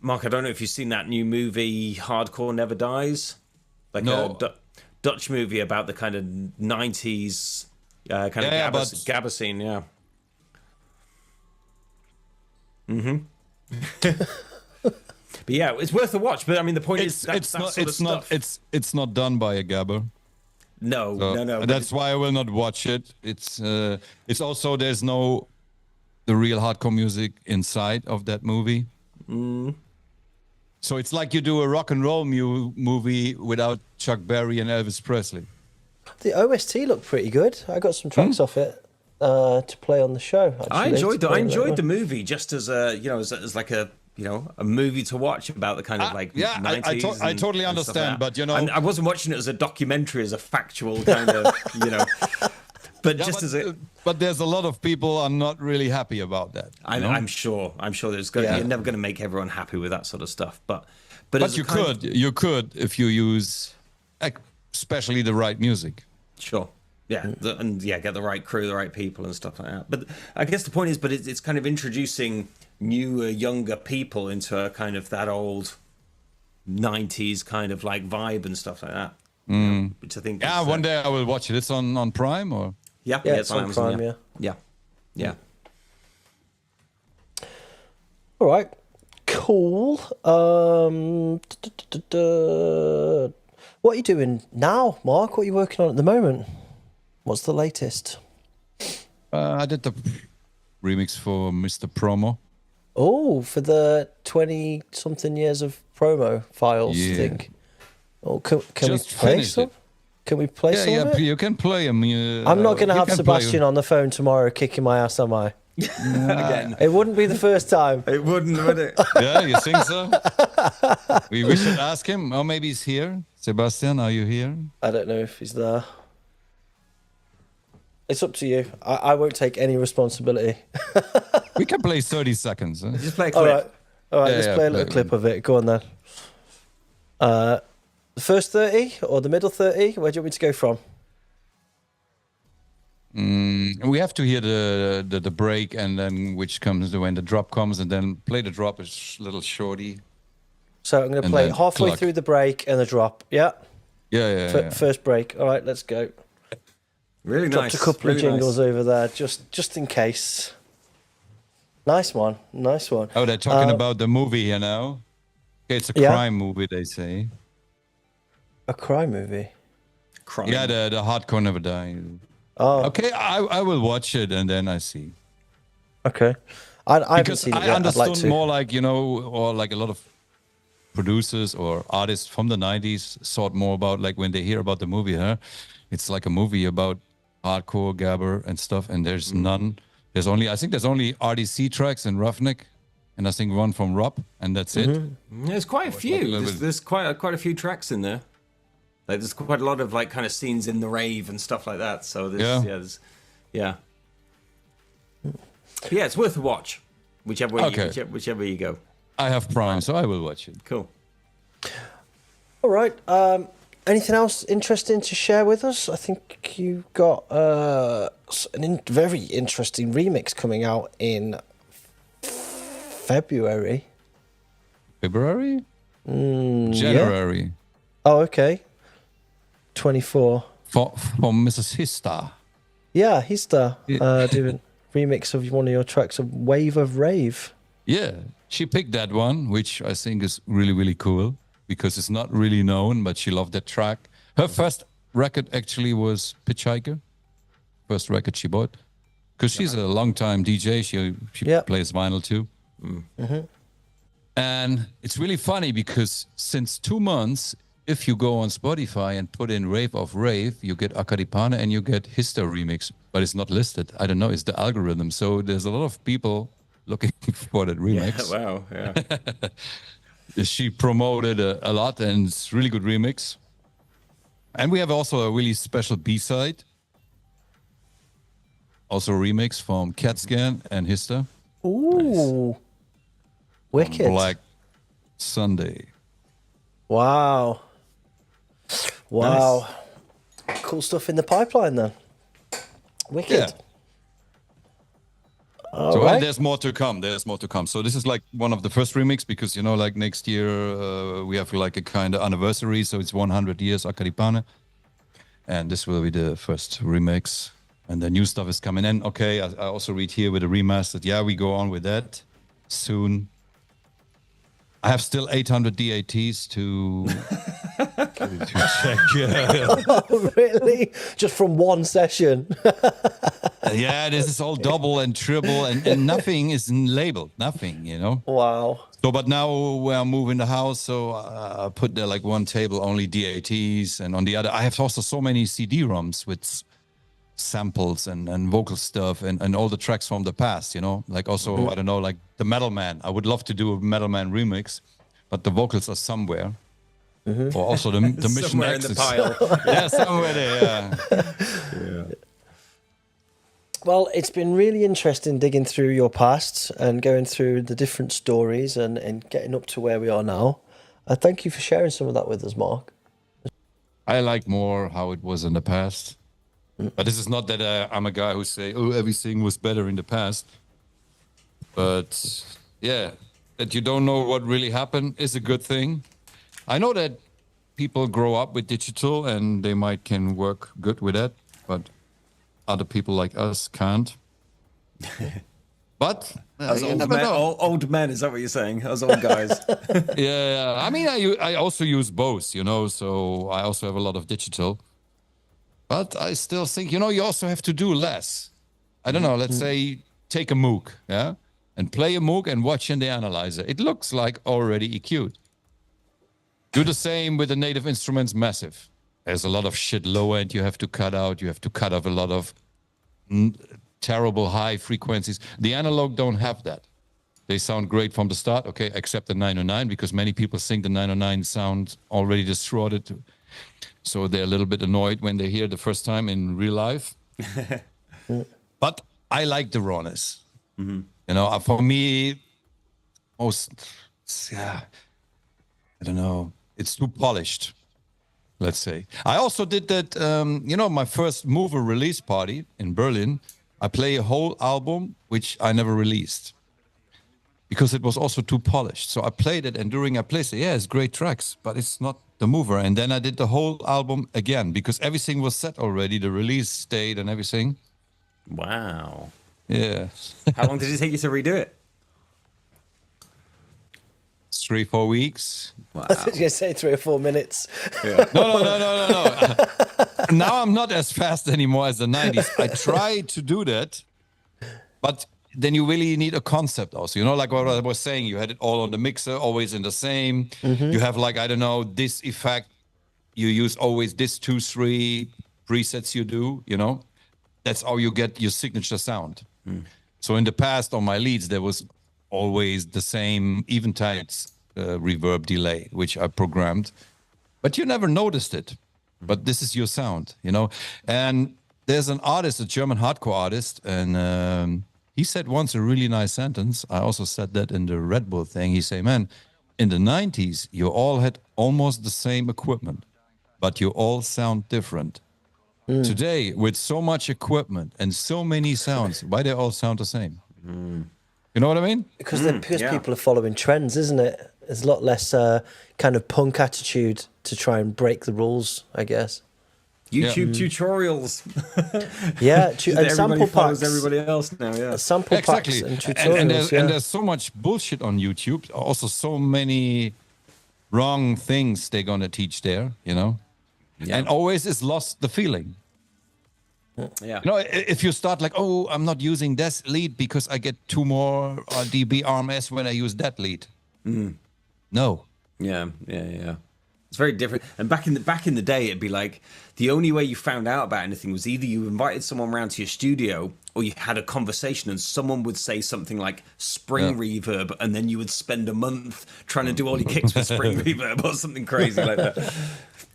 Mark, I don't know if you've seen that new movie, Hardcore Never Dies, like a Dutch movie about the kind of 90s gabber scene, But yeah, it's worth a watch. But I mean, the point is, it's not done by a gabber. No. That's why I will not watch it. It's also there's no the real hardcore music inside of that movie. So it's like you do a rock and roll movie without Chuck Berry and Elvis Presley. The OST looked pretty good. I got some tracks off it to play on the show. Actually, I enjoyed the movie just as a as like a a movie to watch about the kind of like 90s. I totally understand, but I wasn't watching it as a documentary, as a factual kind of, But but there's a lot of people are not really happy about that. I'm sure there's you're never going to make everyone happy with that sort of stuff. But you could if you use especially the right music. Sure. Yeah, get the right crew, the right people, and stuff like that. But I guess the point is, it's kind of introducing newer, younger people into a kind of that old '90s kind of like vibe and stuff like that. Which I think. Yeah, one day I will watch it. It's on Prime or. Yeah, it's on Amazon. Prime, yeah. All right, cool. What are you doing now, Mark? What are you working on at the moment? What's the latest? I did the remix for Mr. Promo. Oh, for the 20-something years of promo files thing. Oh, can we play some? Can we play some of it? You can play them. I'm not going to have Sebastian on the phone tomorrow kicking my ass, am I? Again. It wouldn't be the first time. It wouldn't, would it? Yeah, you think so? we should ask him. Or maybe he's here. Sebastian, are you here? I don't know if he's there. It's up to you. I won't take any responsibility. We can play 30 seconds. Huh? Just play a clip. All right. Let's play a little clip of it. Go on then. The first 30 or the middle 30? Where do you want me to go from? We have to hear the break, and then which comes when the drop comes, and then play the drop a little shorty. So I'm going to play halfway through the break and the drop. Yeah. Yeah. First break. All right, let's go. Really Dropped nice. a couple of jingles over there, just in case. Nice one. Oh, they're talking about the movie here now. Okay, it's a crime movie, they say. A crime movie? Crime. Yeah, the hardcore never die. Oh. Okay, I will watch it and then I see. Okay. I haven't seen it yet. I understood I'd like to. more like, or like a lot of producers or artists from the 90s thought more about like when they hear about the movie, it's like a movie about hardcore, gabber and stuff, and there's none. I think there's only RDC tracks and Roughneck, and I think one from Rob, and that's it. There's quite a few. There's quite a few tracks in there. Like there's quite a lot of like kind of scenes in the rave and stuff like that. So yeah, it's worth a watch. Whichever you go. I have Prime, so I will watch it. Cool. All right. Anything else interesting to share with us? I think you got very interesting remix coming out in February. January. Yeah. Oh, okay. 24. For Mrs. Hista. Yeah, Hista doing remix of one of your tracks, of Wave of Rave. Yeah, she picked that one, which I think is really, really cool because it's not really known, but she loved that track. Her first record actually was Hitchhiker. First record she bought. Because she's a long-time DJ. She plays vinyl too. And it's really funny because since 2 months, if you go on Spotify and put in Rave of Rave, you get Acardipane and you get Hista remix, but it's not listed. I don't know. It's the algorithm. So there's a lot of people looking for that remix. Yeah, wow. Yeah. She promoted a lot, and it's really good remix. And we have also a really special B-side. Also a remix from CatScan and Hista. Ooh. Nice. Wicked. Black Sunday. Wow. Nice. Cool stuff in the pipeline then. Wicked. Yeah. Right. There's more to come. So this is like one of the first remix because, like next year we have like a kind of anniversary. So it's 100 years Acardipane. And this will be the first remix. And the new stuff is coming in. Okay, I also read here with the remastered. Yeah, we go on with that soon. I have still 800 DATs to check. Yeah. Oh, really? Just from one session? Yeah, this is all double and triple, and nothing is labeled. Nothing, Wow. So, but now we're moving the house, so I put there like one table only DATs, and on the other, I have also so many CD-ROMs with samples and vocal stuff and all the tracks from the past, you know, like also, I don't know, like the Metal Man. I would love to do a Metal Man remix, but the vocals are somewhere. Or also the Mission Somewhere in X the is- pile. yeah, somewhere there. Yeah. Well, it's been really interesting digging through your past and going through the different stories and getting up to where we are now. Thank you for sharing some of that with us, Mark. I like more how it was in the past. But this is not that I'm a guy who say, oh, everything was better in the past. But yeah, that you don't know what really happened is a good thing. I know that people grow up with digital and they might can work good with that, but other people like us can't. But As you old never men, know. old men, is that what you're saying? As old guys. Yeah, I mean, I also use both, you know, so I also have a lot of digital. But I still think, you know, you also have to do less. I don't know, let's say take a MOOC, yeah? And play a MOOC and watch in the analyzer. It looks like already EQ'd. Do the same with the native instruments, massive. There's a lot of shit low end you have to cut out. You have to cut off a lot of terrible high frequencies. The analog don't have that. They sound great from the start, okay, except the 909, because many people think the 909 sound already distorted. So they're a little bit annoyed when they hear the first time in real life. But I like the rawness. You know, for me, yeah, I don't know. It's too polished, let's say. I also did that, you know, my first Mover release party in Berlin. I play a whole album, which I never released because it was also too polished. So I played it, and during I played it, yeah, it's great tracks, but it's not the Mover. And then I did the whole album again because everything was set already, the release date and everything. Wow. Yeah. How long did it take you to redo it? 3-4 weeks. Wow. I was going to say 3 or 4 minutes. No. Now I'm not as fast anymore as the 90s. I try to do that, but then you really need a concept also. You know, like what I was saying, you had it all on the mixer, always in the same. You have like, I don't know, this effect. You use always this 2-3 presets you do, you know. That's how you get your signature sound. So in the past on my leads, there was always the same Eventide reverb delay, which I programmed, but you never noticed it. But this is your sound, you know. And there's an artist, a German hardcore artist, and he said once a really nice sentence. I also said that in the Red Bull thing. He said, man, in the 90s, you all had almost the same equipment, but you all sound different. Today, with so much equipment and so many sounds, why they all sound the same? You know what I mean? Because yeah. people are following trends, isn't it? There's a lot less kind of punk attitude to try and break the rules, I guess. YouTube tutorials. Yeah, and Everybody sample follows packs. everybody else now, yeah. Sample Exactly. packs and tutorials. And there's so much bullshit on YouTube. Also, so many wrong things they're gonna teach there. You know, and always is lost the feeling. Yeah. You know, if you start like, oh, I'm not using this lead because I get 2 more dB RMS when I use that lead. No. Yeah. It's very different. And back in the day, it'd be like the only way you found out about anything was either you invited someone around to your studio or you had a conversation and someone would say something like spring reverb, and then you would spend a month trying to do all your kicks with spring reverb or something crazy like that.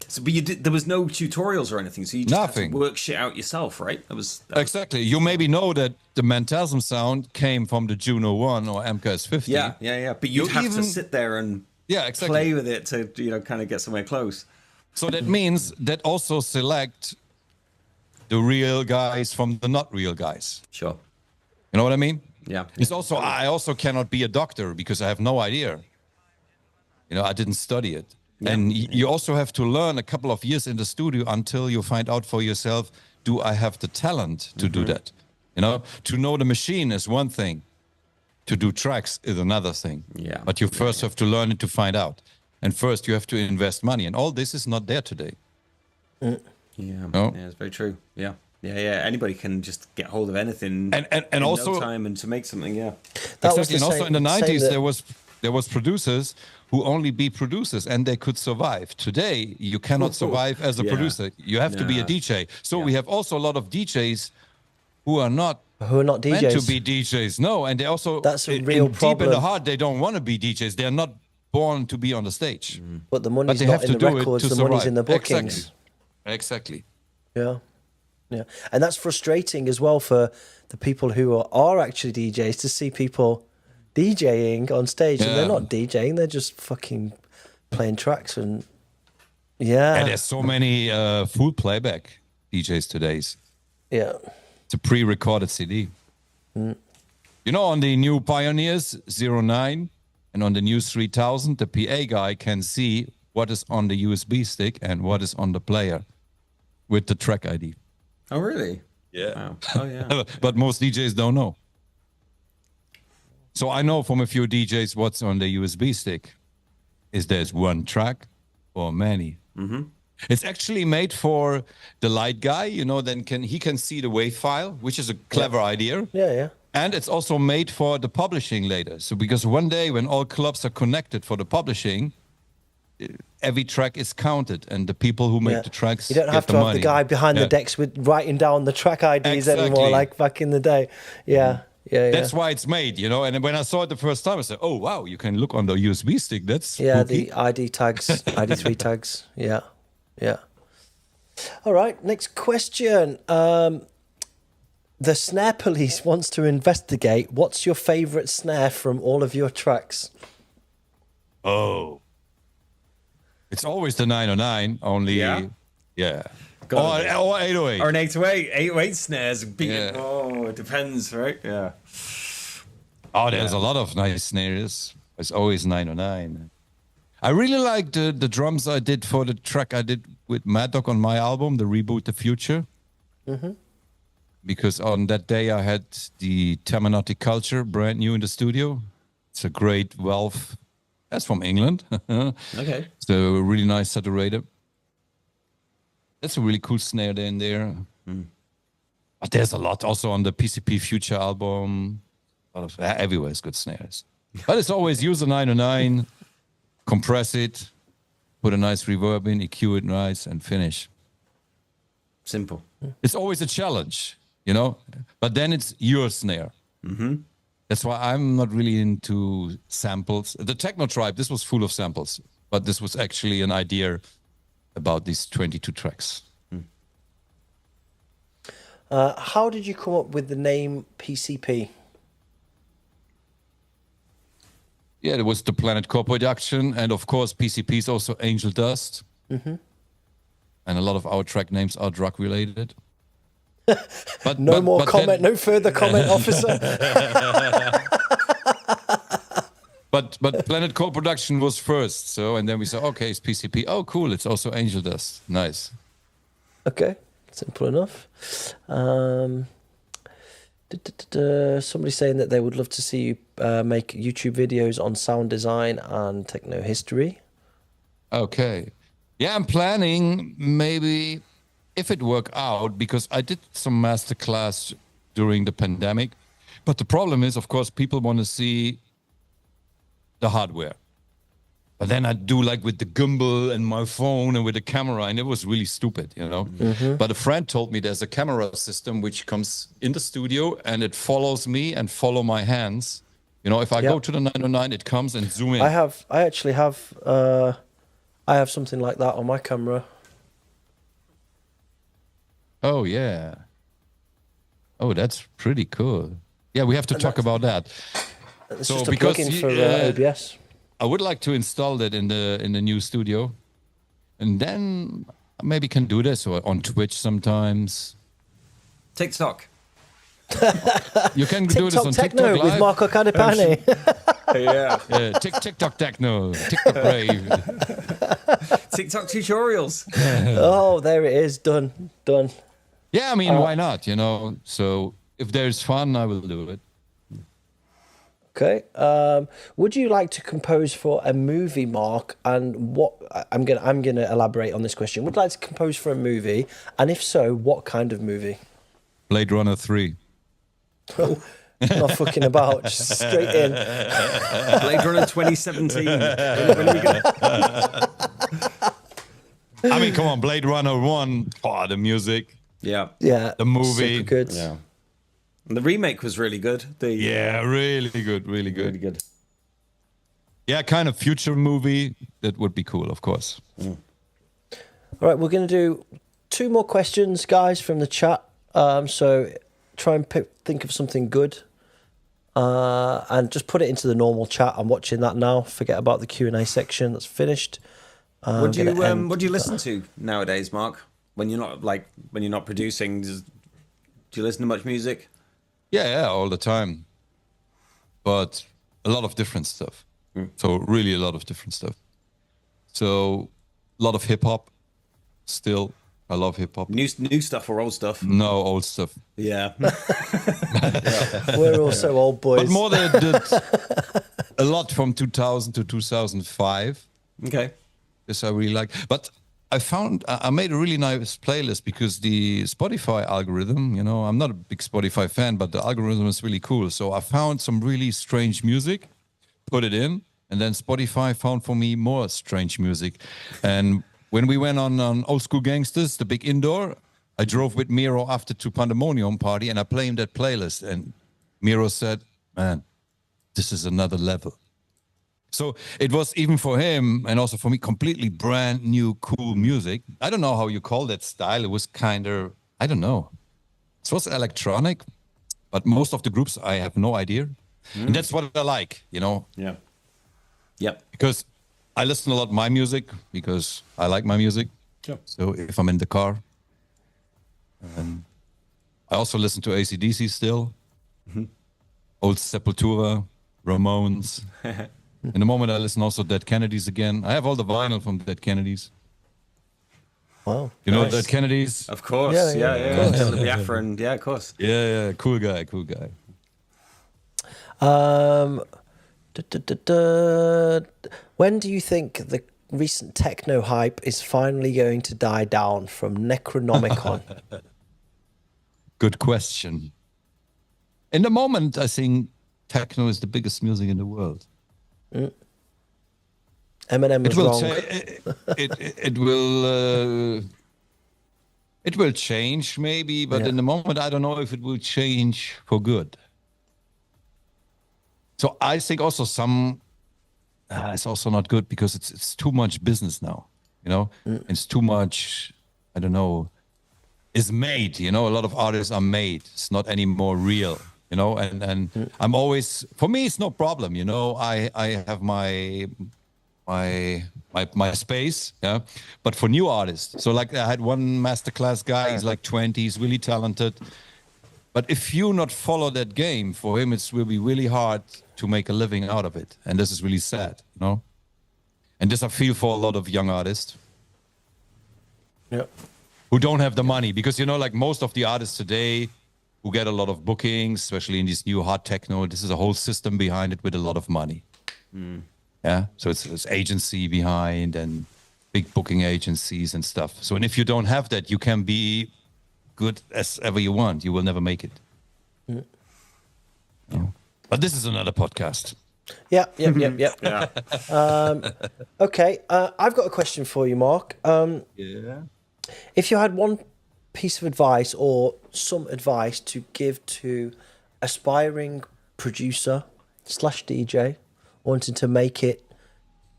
So, but there was no tutorials or anything, so you just had to work shit out yourself, right? That was exactly. You maybe know that the Mantasm sound came from the Juno 1 or MKS50. Yeah. But you'd have to sit there and play with it to, you know, kind of get somewhere close. So that means that also select the real guys from the not real guys. Sure. You know what I mean? Yeah. It's also, I also cannot be a doctor because I have no idea. You know, I didn't study it. Yeah. And you also have to learn a couple of years in the studio until you find out for yourself, do I have the talent to do that? You know, to know the machine is one thing. To do tracks is another thing. Yeah. But you first have to learn it to find out. And first you have to invest money. And all this is not there today. Yeah. No? Yeah, it's very true. Yeah. Anybody can just get hold of anything and in also no time and to make something. Yeah. That exactly. And also in the 90s, there was there was producers who only be producers and they could survive. Today, you cannot survive as a producer. You have to be a DJ. So we have also a lot of DJs who are not DJs. meant to be DJs. No, and they also That's a real deep in problem. the heart they don't want to be DJs. They are not born to be on the stage. But the money's they not have in to the do it records, to the money's survive. in the bookings. Exactly. Yeah. And that's frustrating as well for the people who are actually DJs to see people DJing on stage and they're not DJing, they're just fucking playing tracks and And there's so many full playback DJs today. Yeah. It's a pre-recorded CD. You know, on the new Pioneers 09 and on the new 3000, the PA guy can see what is on the USB stick and what is on the player with the track ID. Oh, really? Yeah. Wow. Oh, yeah. But most DJs don't know. So I know from a few DJs what's on the USB stick. Is there's one track or many? It's actually made for the light guy, you know, then he can see the WAV file, which is a clever idea. Yeah. And it's also made for the publishing later. So because one day when all clubs are connected for the publishing, every track is counted and the people who make the tracks you don't have get to have money. the guy behind the decks with writing down the track IDs anymore like back in the day. Yeah. That's why it's made, you know. And when I saw it the first time, I said, "Oh wow, you can look on the USB stick." That's spooky. The ID tags, ID3 tags. Yeah. All right, next question. The Snare Police wants to investigate. What's your favourite snare from all of your tracks? Oh, it's always the 909. Only, yeah. Or 808. Or an 808. 808 snares. Oh, it depends, right? Yeah. Oh, there's a lot of nice snares. It's always 909. I really like the drums I did for the track I did with Mad Dog on my album, the Reboot the Future. Because on that day I had the Terminotic Culture brand new in the studio. It's a great valve. That's from England. Okay. It's a really nice saturator. That's a really cool snare in there. But there's a lot also on the PCP Future album. A lot of everywhere is good snares. But it's always use a 909, compress it, put a nice reverb in, EQ it nice, and finish. Simple. It's always a challenge, you know. But then it's your snare. That's why I'm not really into samples. The Techno Tribe, this was full of samples, but this was actually an idea about these 22 tracks. How did you come up with the name PCP? Yeah, there was the Planet Core production, and of course PCP is also Angel Dust. And a lot of our track names are drug related. But No further comment, officer. But Planet Core production was first, so and then we said, okay, it's PCP. Oh, cool, it's also Angel Dust. Nice. Okay, simple enough. Somebody saying that they would love to see you make YouTube videos on sound design and techno history. Okay. Yeah, I'm planning maybe if it work out, because I did some masterclass during the pandemic. But the problem is, of course, people want to see the hardware. But then I do like with the gimbal and my phone and with the camera, and it was really stupid, you know. But a friend told me there's a camera system which comes in the studio and it follows me and follow my hands. You know, if I go to the 909, it comes and zoom in. I actually have something like that on my camera. Oh yeah. Oh, that's pretty cool. Yeah, we have to talk about that. It's just a plugin for OBS. I would like to install that in the new studio, and then maybe can do this or on Twitch sometimes. TikTok. You can do this on Techno TikTok with live. Marc Acardipane. TikTok Techno, TikTok Rave. TikTok tutorials. Oh, there it is. Done. Yeah, I mean, why not? You know, so if there's fun, I will do it. Okay. Would you like to compose for a movie, Mark? And what I'm gonna elaborate on this question. Would you like to compose for a movie? And if so, what kind of movie? Blade Runner 3. Not fucking about, just straight in. Blade Runner 2017. When are we gonna... I mean, come on, Blade Runner 1. Oh, the music. Yeah. Yeah. The movie. Super good. Yeah. And the remake was really good. Yeah, really good, really good. Really good. Yeah, kind of future movie. That would be cool, of course. All right, we're going to do 2 more questions, guys, from the chat. So try and think of something good, and just put it into the normal chat. I'm watching that now. Forget about the Q&A section. That's finished. What do you listen to nowadays, Mark? When you're not producing, do you listen to much music? Yeah, all the time. But a lot of different stuff. So really a lot of different stuff. So a lot of hip hop. Still, I love hip hop. New stuff or old stuff? No, old stuff. Yeah. We're also old boys. But more than a lot from 2000 to 2005. Okay. This I really like. But I made a really nice playlist because the Spotify algorithm, you know, I'm not a big Spotify fan, but the algorithm is really cool. So I found some really strange music, put it in, and then Spotify found for me more strange music. And when we went on Old School Gangsters, the big indoor, I drove with Miro after to Pandemonium party and I played him that playlist. And Miro said, man, this is another level. So it was even for him and also for me completely brand new, cool music. I don't know how you call that style. It was kind of, I don't know. It was electronic, but most of the groups, I have no idea. And that's what I like, you know? Yeah. Yep. Because I listen a lot to my music because I like my music. Sure. So if I'm in the car, I also listen to AC/DC still. Old Sepultura, Ramones. In the moment, I listen also to Dead Kennedys again. I have all the vinyl from Dead Kennedys. Wow. You know Nice. Dead Kennedys? Of course. Yeah, Yeah. The Biafra and of course. Yeah. Cool guy. When do you think the recent techno hype is finally going to die down from Necronomicon? Good question. In the moment, I think techno is the biggest music in the world. Eminem was wrong. It will change maybe, but in the moment, I don't know if it will change for good. So I think also it's also not good because it's too much business now, you know. It's too much. I don't know. Is made, you know. A lot of artists are made. It's not anymore real, you know. And I'm always, for me, it's no problem, you know. I have my space, yeah. But for new artists, so like I had one masterclass guy. He's like 20. He's really talented. But if you not follow that game, for him, it will be really hard to make a living out of it. And this is really sad, you know? And this I feel for a lot of young artists. Yeah. Who don't have the money. Because, you know, like most of the artists today who get a lot of bookings, especially in this new hard techno, this is a whole system behind it with a lot of money. Yeah. So it's agency behind and big booking agencies and stuff. So, and if you don't have that, you can be good as ever you want. You will never make it. Yeah. But this is another podcast. Yeah. Yeah. Okay, I've got a question for you, Mark. Yeah. If you had one piece of advice or some advice to give to aspiring producer / DJ wanting to make it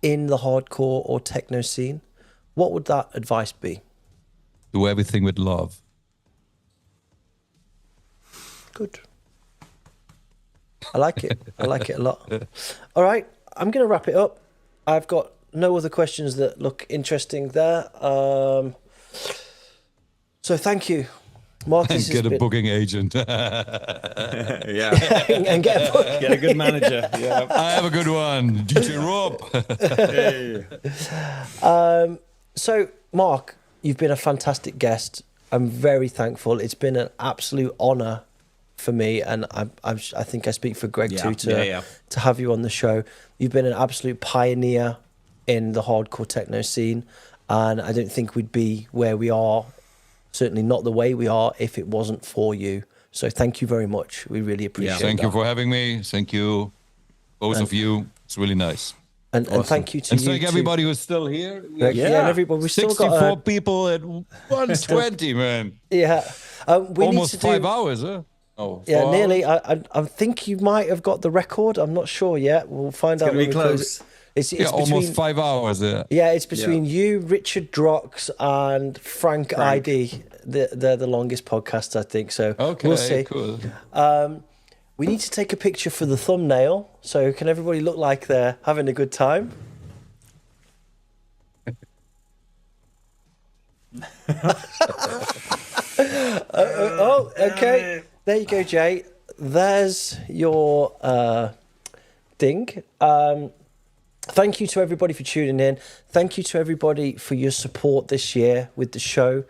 in the hardcore or techno scene, what would that advice be? Do everything with love. Good. I like it. I like it a lot. All right, I'm going to wrap it up. I've got no other questions that look interesting there. So thank you, Mark. And get a booking agent. Yeah. And get a book. Get a good manager. Yeah. I have a good one. DJ Rob. So, Mark, you've been a fantastic guest. I'm very thankful. It's been an absolute honour for me, and I think I speak for Greg too to have you on the show. You've been an absolute pioneer in the hardcore techno scene, and I don't think we'd be where we are, certainly not the way we are, if it wasn't for you. So thank you very much. We really appreciate it. Thank you for having me. Thank you, both of you. It's really nice. And thank you to and you thank everybody who's still here. Yeah, and everybody. We've still 64 got people at 120, man. Yeah, we almost need to 5 hours, huh? Oh, yeah, 4 nearly. hours? I think you might have got the record. I'm not sure yet. We'll find out. It's going to be close. It's almost between, 5 hours. Yeah, it's between you, Richard Drox, and Frank ID. They're the longest podcast, I think. So we'll see. Cool. We need to take a picture for the thumbnail. So can everybody look like they're having a good time? Okay. There you go, Jay. There's your ding. Thank you to everybody for tuning in. Thank you to everybody for your support this year with the show.